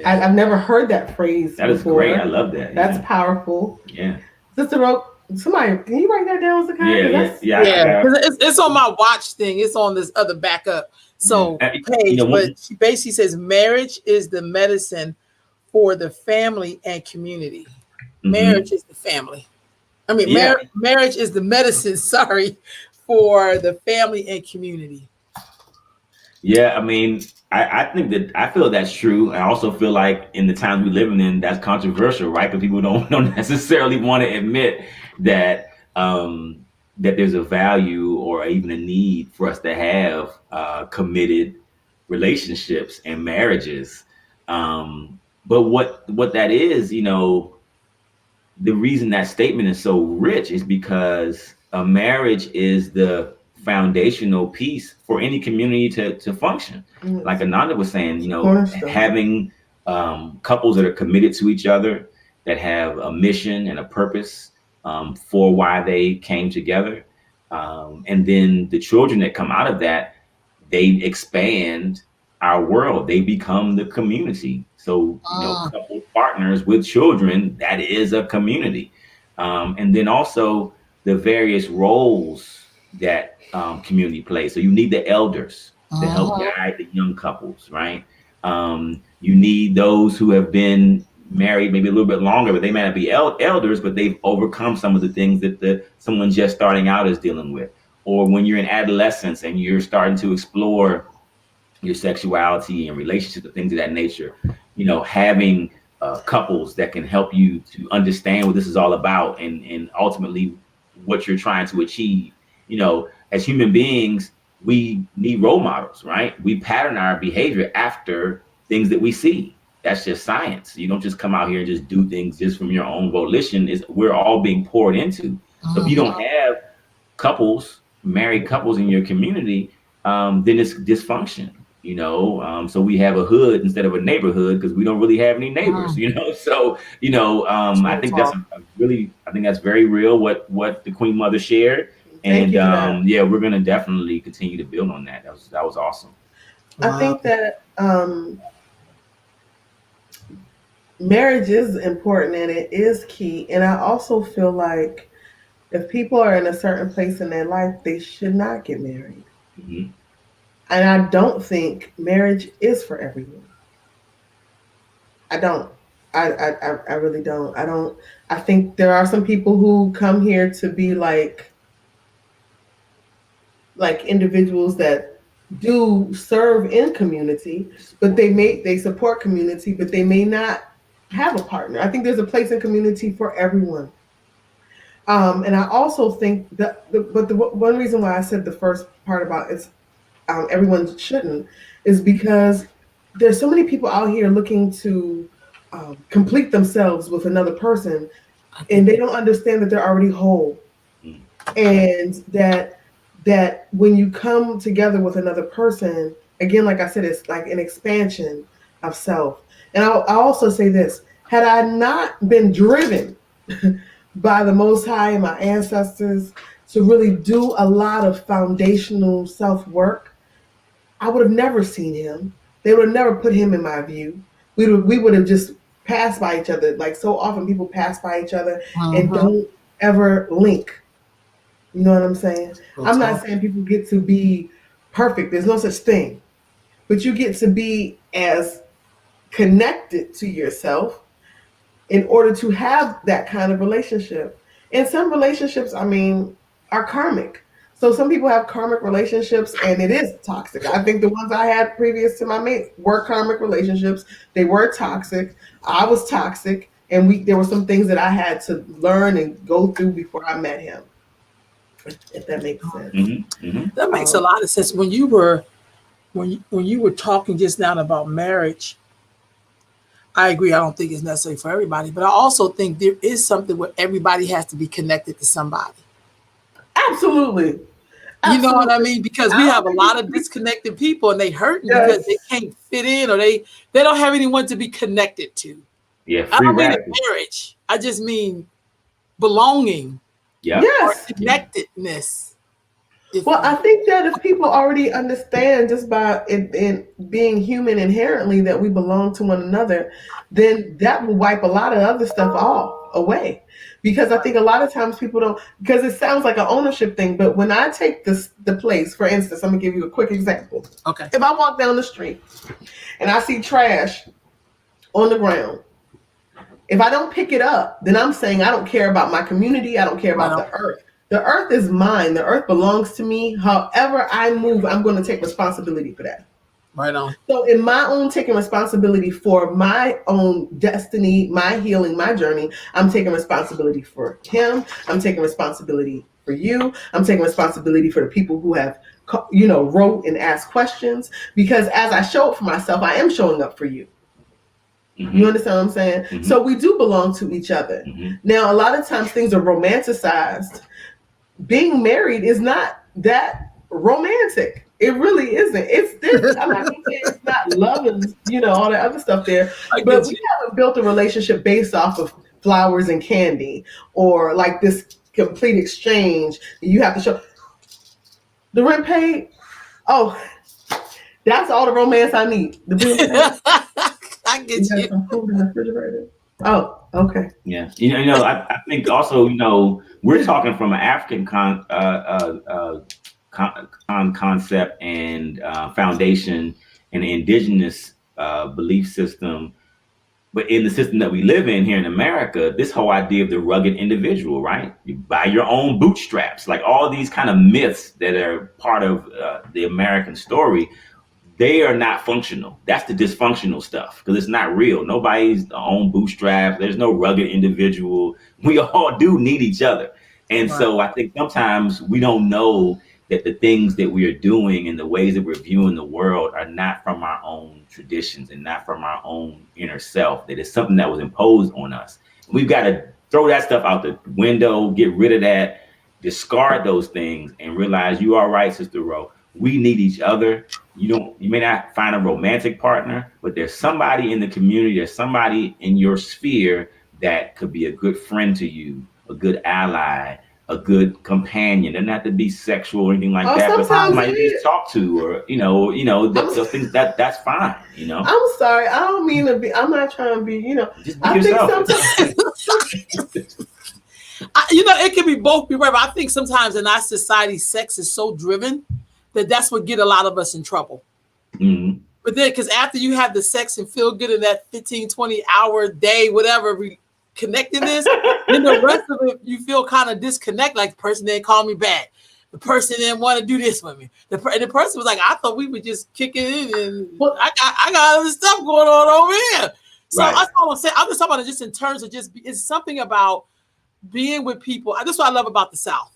Speaker 2: I've never heard that phrase
Speaker 3: That
Speaker 2: before.
Speaker 3: is great. I love that.
Speaker 2: That's powerful.
Speaker 3: Yeah.
Speaker 2: Sister Roque, somebody, can you write that down, Zakai?
Speaker 3: Yeah.
Speaker 1: Because it's on my watch thing. It's on this other backup. So page, but she basically says marriage is the medicine for the family and community. Marriage is the family. I mean, marriage is the medicine, for the family and community.
Speaker 3: Yeah, I mean, I think that I feel that's true. I also feel like in the times we're living in, that's controversial, right? Because people don't necessarily want to admit that that there's a value or even a need for us to have committed relationships and marriages. But what that is, the reason that statement is so rich is because a marriage is the foundational piece for any community to function. Like Ananda was saying, having couples that are committed to each other, that have a mission and a purpose for why they came together. And then the children that come out of that, they expand our world. They become the community. So, couple partners with children, that is a community. And then also the various roles that community plays. So you need the elders to help guide the young couples, right? You need those who have been married maybe a little bit longer, but they may not be elders, but they've overcome some of the things that someone just starting out is dealing with. Or when you're in adolescence and you're starting to explore your sexuality and relationships and things of that nature, having couples that can help you to understand what this is all about and ultimately what you're trying to achieve. As human beings, we need role models, right? We pattern our behavior after things that we see. That's just science. You don't just come out here and just do things just from your own volition. We're all being poured into. So if you don't have married couples in your community, then it's dysfunction. So we have a hood instead of a neighborhood because we don't really have any neighbors. So I think I think that's very real what the Queen Mother shared, and yeah, we're gonna definitely continue to build on that. That was awesome.
Speaker 2: I think that marriage is important and it is key, and I also feel like if people are in a certain place in their life, they should not get married.
Speaker 3: Mm-hmm.
Speaker 2: And I don't think marriage is for everyone. I don't. I really don't. I don't. I think there are some people who come here to be like individuals that do serve in community, but they support community, but they may not have a partner. I think there's a place in community for everyone. And I also think that the one reason why I said the first part about it's everyone shouldn't is because there's so many people out here looking to complete themselves with another person, and they don't understand that they're already whole, and that when you come together with another person, again, like I said, it's like an expansion of self. And I'll also say this: had I not been driven by the Most High and my ancestors to really do a lot of foundational self work, I would have never seen him. They would have never put him in my view. We would have just passed by each other. Like so often people pass by each other and don't ever link. You know what I'm saying? I'm not saying people get to be perfect. There's no such thing. But you get to be as connected to yourself in order to have that kind of relationship. And some relationships, are karmic. So some people have karmic relationships and it is toxic. I think the ones I had previous to my mate were karmic relationships. They were toxic. I was toxic. And there were some things that I had to learn and go through before I met him. If that makes sense.
Speaker 3: Mm-hmm. Mm-hmm.
Speaker 1: That makes a lot of sense. When you were talking just now about marriage, I agree. I don't think it's necessary for everybody, but I also think there is something where everybody has to be connected to somebody.
Speaker 2: Absolutely.
Speaker 1: You know what I mean? Because we have a lot of disconnected people and they hurting because they can't fit in or they don't have anyone to be connected to.
Speaker 3: Yeah,
Speaker 1: I don't mean marriage. I just mean belonging.
Speaker 3: Yeah.
Speaker 2: Yes.
Speaker 1: Or connectedness.
Speaker 2: Well, I think that if people already understand just by it being human inherently that we belong to one another, then that will wipe a lot of other stuff away. Because I think a lot of times people don't, because it sounds like an ownership thing, but when I take the place, for instance, I'm going to give you a quick example.
Speaker 1: Okay.
Speaker 2: If I walk down the street and I see trash on the ground, if I don't pick it up, then I'm saying I don't care about my community. I don't care about the earth. The earth is mine. The earth belongs to me. However I move, I'm going to take responsibility for that.
Speaker 1: Right on.
Speaker 2: So in my own taking responsibility for my own destiny, my healing, my journey, I'm taking responsibility for him. I'm taking responsibility for you. I'm taking responsibility for the people who have, wrote and asked questions. Because as I show up for myself, I am showing up for you.
Speaker 3: Mm-hmm.
Speaker 2: You understand what I'm saying?
Speaker 3: Mm-hmm.
Speaker 2: So we do belong to each other.
Speaker 3: Mm-hmm.
Speaker 2: Now, a lot of times things are romanticized. Being married is not that romantic. It really isn't. It's this. I'm not gonna say it's not love and all that other stuff there,
Speaker 1: I
Speaker 2: but
Speaker 1: get
Speaker 2: we
Speaker 1: you.
Speaker 2: haven't built a relationship based off of flowers and candy or like this complete exchange. You have to show the rent paid. Oh, that's all the romance I need. The bill paid.
Speaker 1: I
Speaker 2: You
Speaker 1: get
Speaker 2: got
Speaker 1: you.
Speaker 2: some food in the refrigerator. Oh, okay.
Speaker 3: Yeah, I think also, we're talking from an African concept and foundation and indigenous belief system. But in the system that we live in here in America, this whole idea of the rugged individual, right? You buy your own bootstraps, like all these kind of myths that are part of the American story, they are not functional. That's the dysfunctional stuff because it's not real. Nobody's own bootstrap. There's no rugged individual. We all do need each other. And
Speaker 1: Right.
Speaker 3: so I think sometimes we don't know that the things that we are doing and the ways that we're viewing the world are not from our own traditions and not from our own inner self, that it's something that was imposed on us. We've got to throw that stuff out the window, get rid of that, discard those things, and realize you are right, Sister Ro. We need each other. You may not find a romantic partner, but there's somebody in the community, there's somebody in your sphere that could be a good friend to you, a good ally, a good companion. It doesn't have to be sexual or anything like that, but somebody you just talk to, or those things that's fine.
Speaker 2: I'm sorry, I don't mean to be. I'm not trying to be.
Speaker 3: Just be
Speaker 2: I
Speaker 3: yourself.
Speaker 2: think sometimes.
Speaker 1: It can be both. Be right, but I think sometimes in our society, sex is so driven that that's what get a lot of us in trouble.
Speaker 3: Mm-hmm.
Speaker 1: But then, because after you have the sex and feel good in that 15, 20-hour day, whatever, connectedness, then the rest of it, you feel kind of disconnected. Like the person didn't call me back. The person didn't want to do this with me. And the person was like, I thought we would just kick it in and I got other stuff going on over here. So
Speaker 3: Right.
Speaker 1: that's all I'm saying. I'm just talking about it just in terms of it's something about being with people. This is what I love about the South.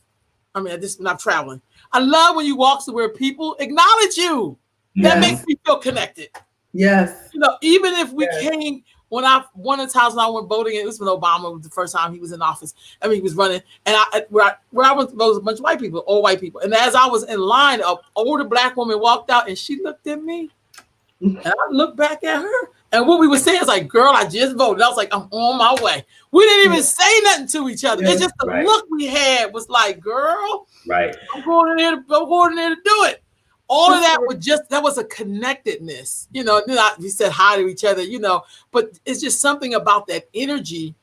Speaker 1: I mean, when I'm traveling. I love when you walk somewhere, people acknowledge you. That makes me feel connected.
Speaker 2: Yes.
Speaker 1: Even if we came, one of the times when I went voting, it was when Obama was the first time he was in office. I mean, he was running. And where I went, there was a bunch of white people, all white people. And as I was in line, an older black woman walked out and she looked at me. And I looked back at her. And what we were saying is like, girl, I just voted. I was like, I'm on my way. We didn't even say nothing to each other. It's just the look we had was like, girl,
Speaker 3: right.
Speaker 1: I'm going in there to do it. All of that was a connectedness, we said hi to each other, but it's just something about that energy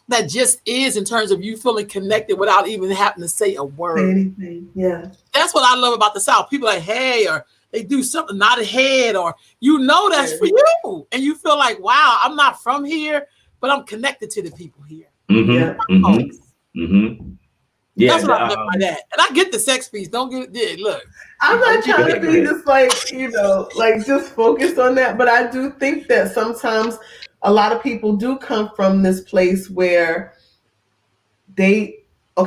Speaker 1: that just is in terms of you feeling connected without even having to say a word.
Speaker 2: Say anything. Yeah.
Speaker 1: That's what I love about the South. People like, hey, or they do something, nod a head, or that's for you. And you feel like, wow, I'm not from here, but I'm connected to the people here.
Speaker 3: Mm-hmm. Yeah. Mm-hmm. Mm-hmm. Yeah,
Speaker 1: that's what I meant by that. And I get the sex piece. Don't get it. Look,
Speaker 2: I'm not trying to be just like just focused on that, but I do think that sometimes a lot of people do come from this place where so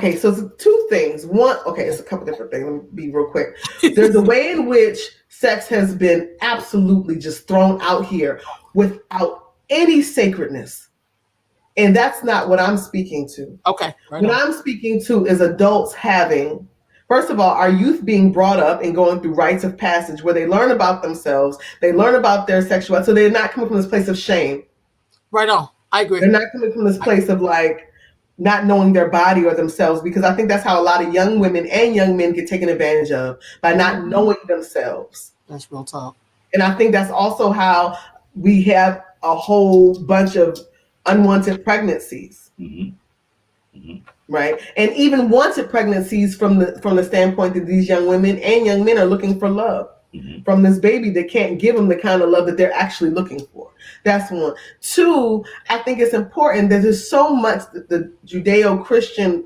Speaker 2: it's two things. One, it's a couple different things. Let me be real quick. There's a way in which sex has been absolutely just thrown out here without any sacredness. And that's not what I'm speaking to.
Speaker 1: Okay.
Speaker 2: Right what I'm speaking to is adults having, first of all, our youth being brought up and going through rites of passage where they learn about themselves, they learn about their sexuality. So they're not coming from this place of shame.
Speaker 1: Right on. I agree.
Speaker 2: They're not coming from this place of like not knowing their body or themselves, because I think that's how a lot of young women and young men get taken advantage of, by not knowing themselves.
Speaker 1: That's real talk.
Speaker 2: And I think that's also how we have a whole bunch of unwanted pregnancies.
Speaker 3: Mm-hmm. Mm-hmm.
Speaker 2: Right. And even wanted pregnancies from the standpoint that these young women and young men are looking for love from this baby that can't give them the kind of love that they're actually looking for. That's one. Two, I think it's important that there's so much that the Judeo-Christian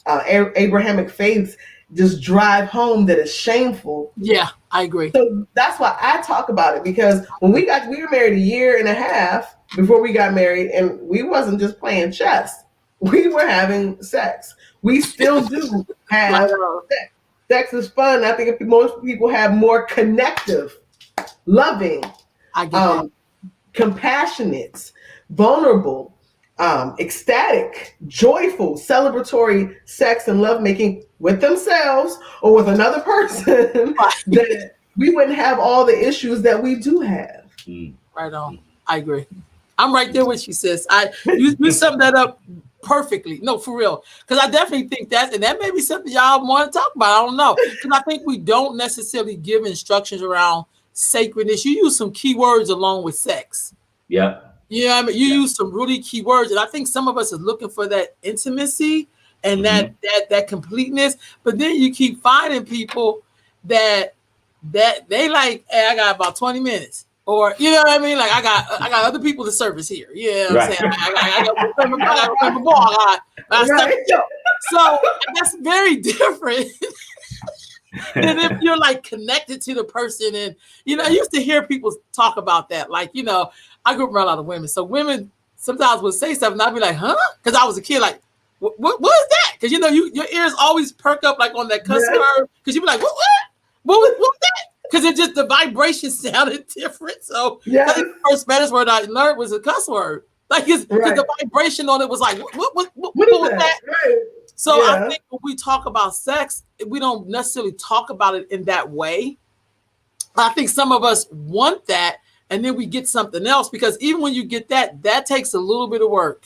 Speaker 2: Abrahamic faiths just drive home that is shameful.
Speaker 1: Yeah, I agree.
Speaker 2: So that's why I talk about it, because when we were married a year and a half before we got married, and we wasn't just playing chess. we were having sex. We still do have sex. Sex is fun. I think if most people have more connective, loving,
Speaker 1: I get that.
Speaker 2: compassionate, vulnerable, ecstatic, joyful, celebratory sex and lovemaking with themselves or with another person, that we wouldn't have all the issues that we do have.
Speaker 1: Right on. I agree. I'm right there with you, sis. You summed that up perfectly. No, for real. Because I definitely think and that may be something y'all want to talk about. I don't know. Because I think we don't necessarily give instructions around sacredness. You use some key words along with sex.
Speaker 3: Yeah.
Speaker 1: Yeah, I mean, you use some really key words, and I think some of us are looking for that intimacy and that completeness. But then you keep finding people that they like, hey, I got about 20 minutes. Or you know what I mean? Like I got other people to service here. Yeah, I'm saying I got to remember ball. So that's very different than if you're like connected to the person. And I used to hear people talk about that. Like I grew up around a lot of women, so women sometimes would say something, and I'd be like, huh? Because I was a kid, like, what is that? Because your ears always perk up like on that cuss word. Because you'd be like, what was that? Because it just the vibration sounded different. So I think the first Spanish word I learned was a cuss word. Like the vibration on it was like, what was that?
Speaker 2: Right.
Speaker 1: So I think when we talk about sex, we don't necessarily talk about it in that way. I think some of us want that, and then we get something else, because even when you get that takes a little bit of work.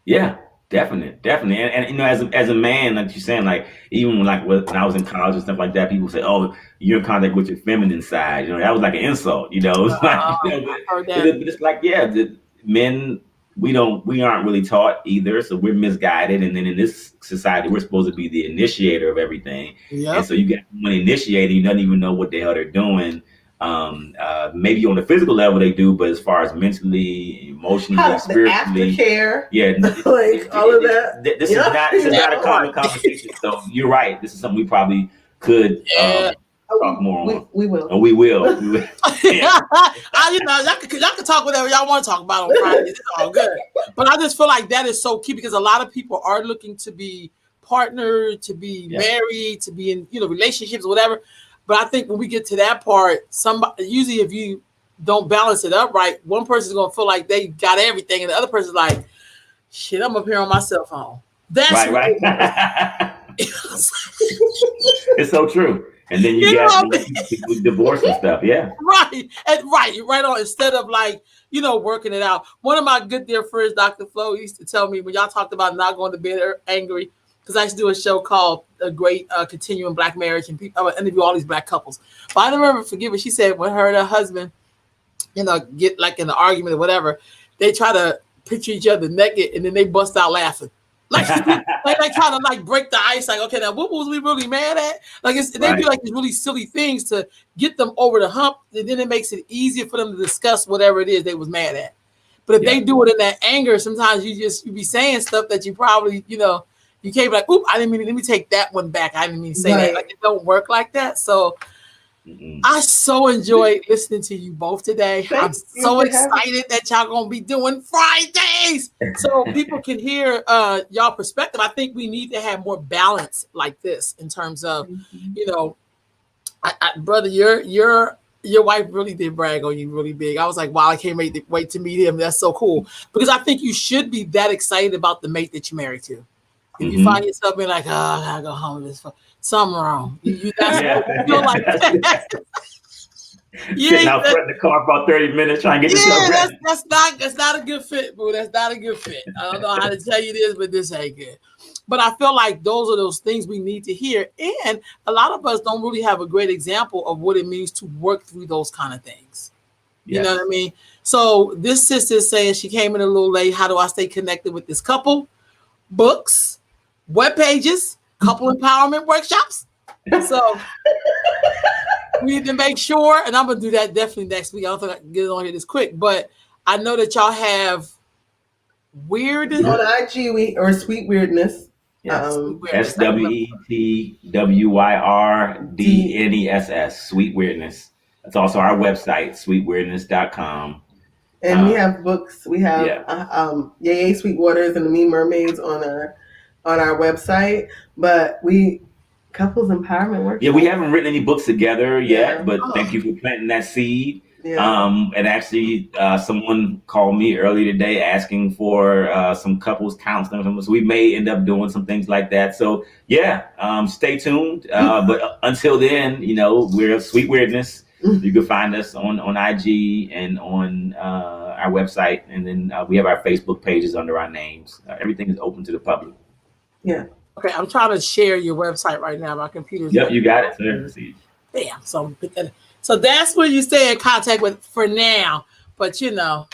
Speaker 3: Yeah. Definitely, and as a man, like you're saying, like even when I was in college and stuff like that, people say, "Oh, you're in contact with your feminine side." That was like an insult. It's like, but it's like, men we aren't really taught either, so we're misguided. And then in this society, we're supposed to be the initiator of everything, and so you get someone initiating, you doesn't even know what the hell they're doing. Maybe on the physical level they do, but as far as mentally, emotionally, spiritually,
Speaker 2: like all of that.
Speaker 3: This is not a common conversation. So you're right. This is something we probably could talk more on.
Speaker 2: We will.
Speaker 3: Oh, we will.
Speaker 1: Y'all can talk whatever y'all want to talk about on Friday. It's all good. But I just feel like that is so key, because a lot of people are looking to be partnered, to be married, to be in relationships, whatever. But I think when we get to that part, usually if you don't balance it up right, one person's gonna feel like they got everything, and the other person's like, "Shit, I'm up here on my cell phone." That's
Speaker 3: right. It's so true. And then you get people divorce and stuff. Yeah.
Speaker 1: Right on. Instead of like working it out. One of my good dear friends, Dr. Flo, used to tell me when y'all talked about not going to bed angry, because I used to do a show called A Great Continuing Black Marriage, and I would interview all these Black couples. But I never forget what she said when her and her husband, get like in an argument or whatever, they try to picture each other naked, and then they bust out laughing. Like they try to like break the ice. Like, okay, now what was we really mad at? Like they do like these really silly things to get them over the hump, and then it makes it easier for them to discuss whatever it is they was mad at. But if they do it in that anger, sometimes you be saying stuff that you probably you can't be like, oop, I didn't mean, let me take that one back. I didn't mean to say that. Like, it don't work like that. So I so enjoyed listening to you both today. I'm so excited that y'all going to be doing Fridays, so people can hear y'all perspective. I think we need to have more balance like this in terms of, brother, your wife really did brag on you really big. I was like, wow, I can't wait to meet him. That's so cool. Because I think you should be that excited about the mate that you're married to. If you find yourself being like, oh, I gotta go home with this, something wrong. You feel like that.
Speaker 3: Sitting out front of the car for about 30 minutes trying to get yourself ready.
Speaker 1: That's not a good fit, boo. That's not a good fit. I don't know how to tell you this, but this ain't good. But I feel like those are those things we need to hear. And a lot of us don't really have a great example of what it means to work through those kind of things. You know what I mean? So this sister is saying she came in a little late. How do I stay connected with this couple? Books, web pages, couple empowerment workshops. So we need to make sure, and I'm gonna do that definitely next week. I don't think I can get it on here this quick, but I know that y'all have weird
Speaker 2: on IG or Sweet Weirdness.
Speaker 3: SWEETWYRDNESS, Sweet Weirdness. That's also our website, sweetweirdness.com.
Speaker 2: And we have books. We have Yay Sweet Waters and the Mean Mermaids on our website. But couples empowerment workshop.
Speaker 3: Yeah, we haven't written any books together yet, but thank you for planting that seed.
Speaker 2: Yeah.
Speaker 3: And actually, someone called me earlier today asking for some couples counseling. So we may end up doing some things like that. So stay tuned. But until then, we're Sweet Weirdness. You can find us on IG and on our website, and then we have our Facebook pages under our names. Everything is open to the public.
Speaker 2: Yeah.
Speaker 1: Okay, I'm trying to share your website right now. My computer's.
Speaker 3: Yep, you got it, sir. See.
Speaker 1: Bam. So that's where you stay in contact with for now. But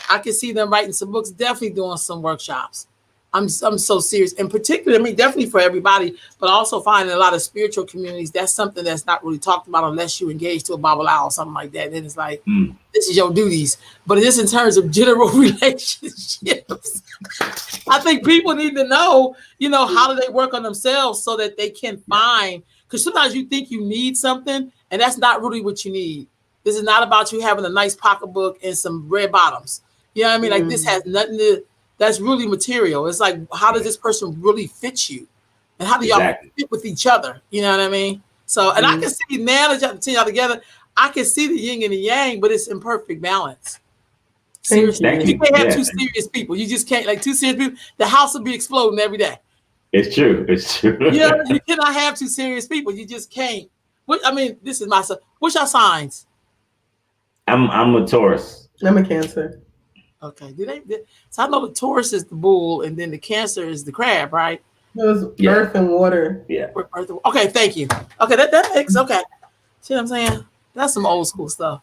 Speaker 1: I can see them writing some books, definitely doing some workshops. I'm so serious. In particular, definitely for everybody, but also finding a lot of spiritual communities. That's something that's not really talked about unless you engage to a Bible hour or something like that. Then it's like, this is your duties. But just in terms of general relationships, I think people need to know, how do they work on themselves so that they can find, because sometimes you think you need something and that's not really what you need. This is not about you having a nice pocketbook and some red bottoms. You know what I mean? Like this has nothing to, that's really material. It's like, how does this person really fit you? And how do y'all fit with each other? You know what I mean? So, and I can see now that y'all together, I can see the yin and the yang, but it's in perfect balance. Seriously, you can't have two serious people. You just can't, like two serious people. The house will be exploding every day.
Speaker 3: It's true.
Speaker 1: You cannot have two serious people. You just can't. This is myself. What's your signs?
Speaker 3: I'm a Taurus.
Speaker 2: I'm a Cancer.
Speaker 1: Okay. So I know the Taurus is the bull, and then the Cancer is the crab, right?
Speaker 2: It was earth and water.
Speaker 3: Yeah.
Speaker 1: Okay. Thank you. Okay. That makes okay. See what I'm saying? That's some old school stuff.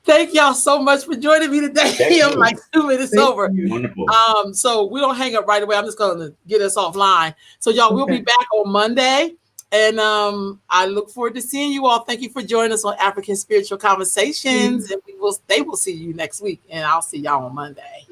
Speaker 1: Thank y'all so much for joining me today. I'm like 2 minutes over.
Speaker 3: Wonderful.
Speaker 1: So we don't hang up right away. I'm just going to get us offline. So y'all, we'll be back on Monday. And I look forward to seeing you all. Thank you for joining us on African Spiritual Conversations. And they will see you next week. And I'll see y'all on Monday.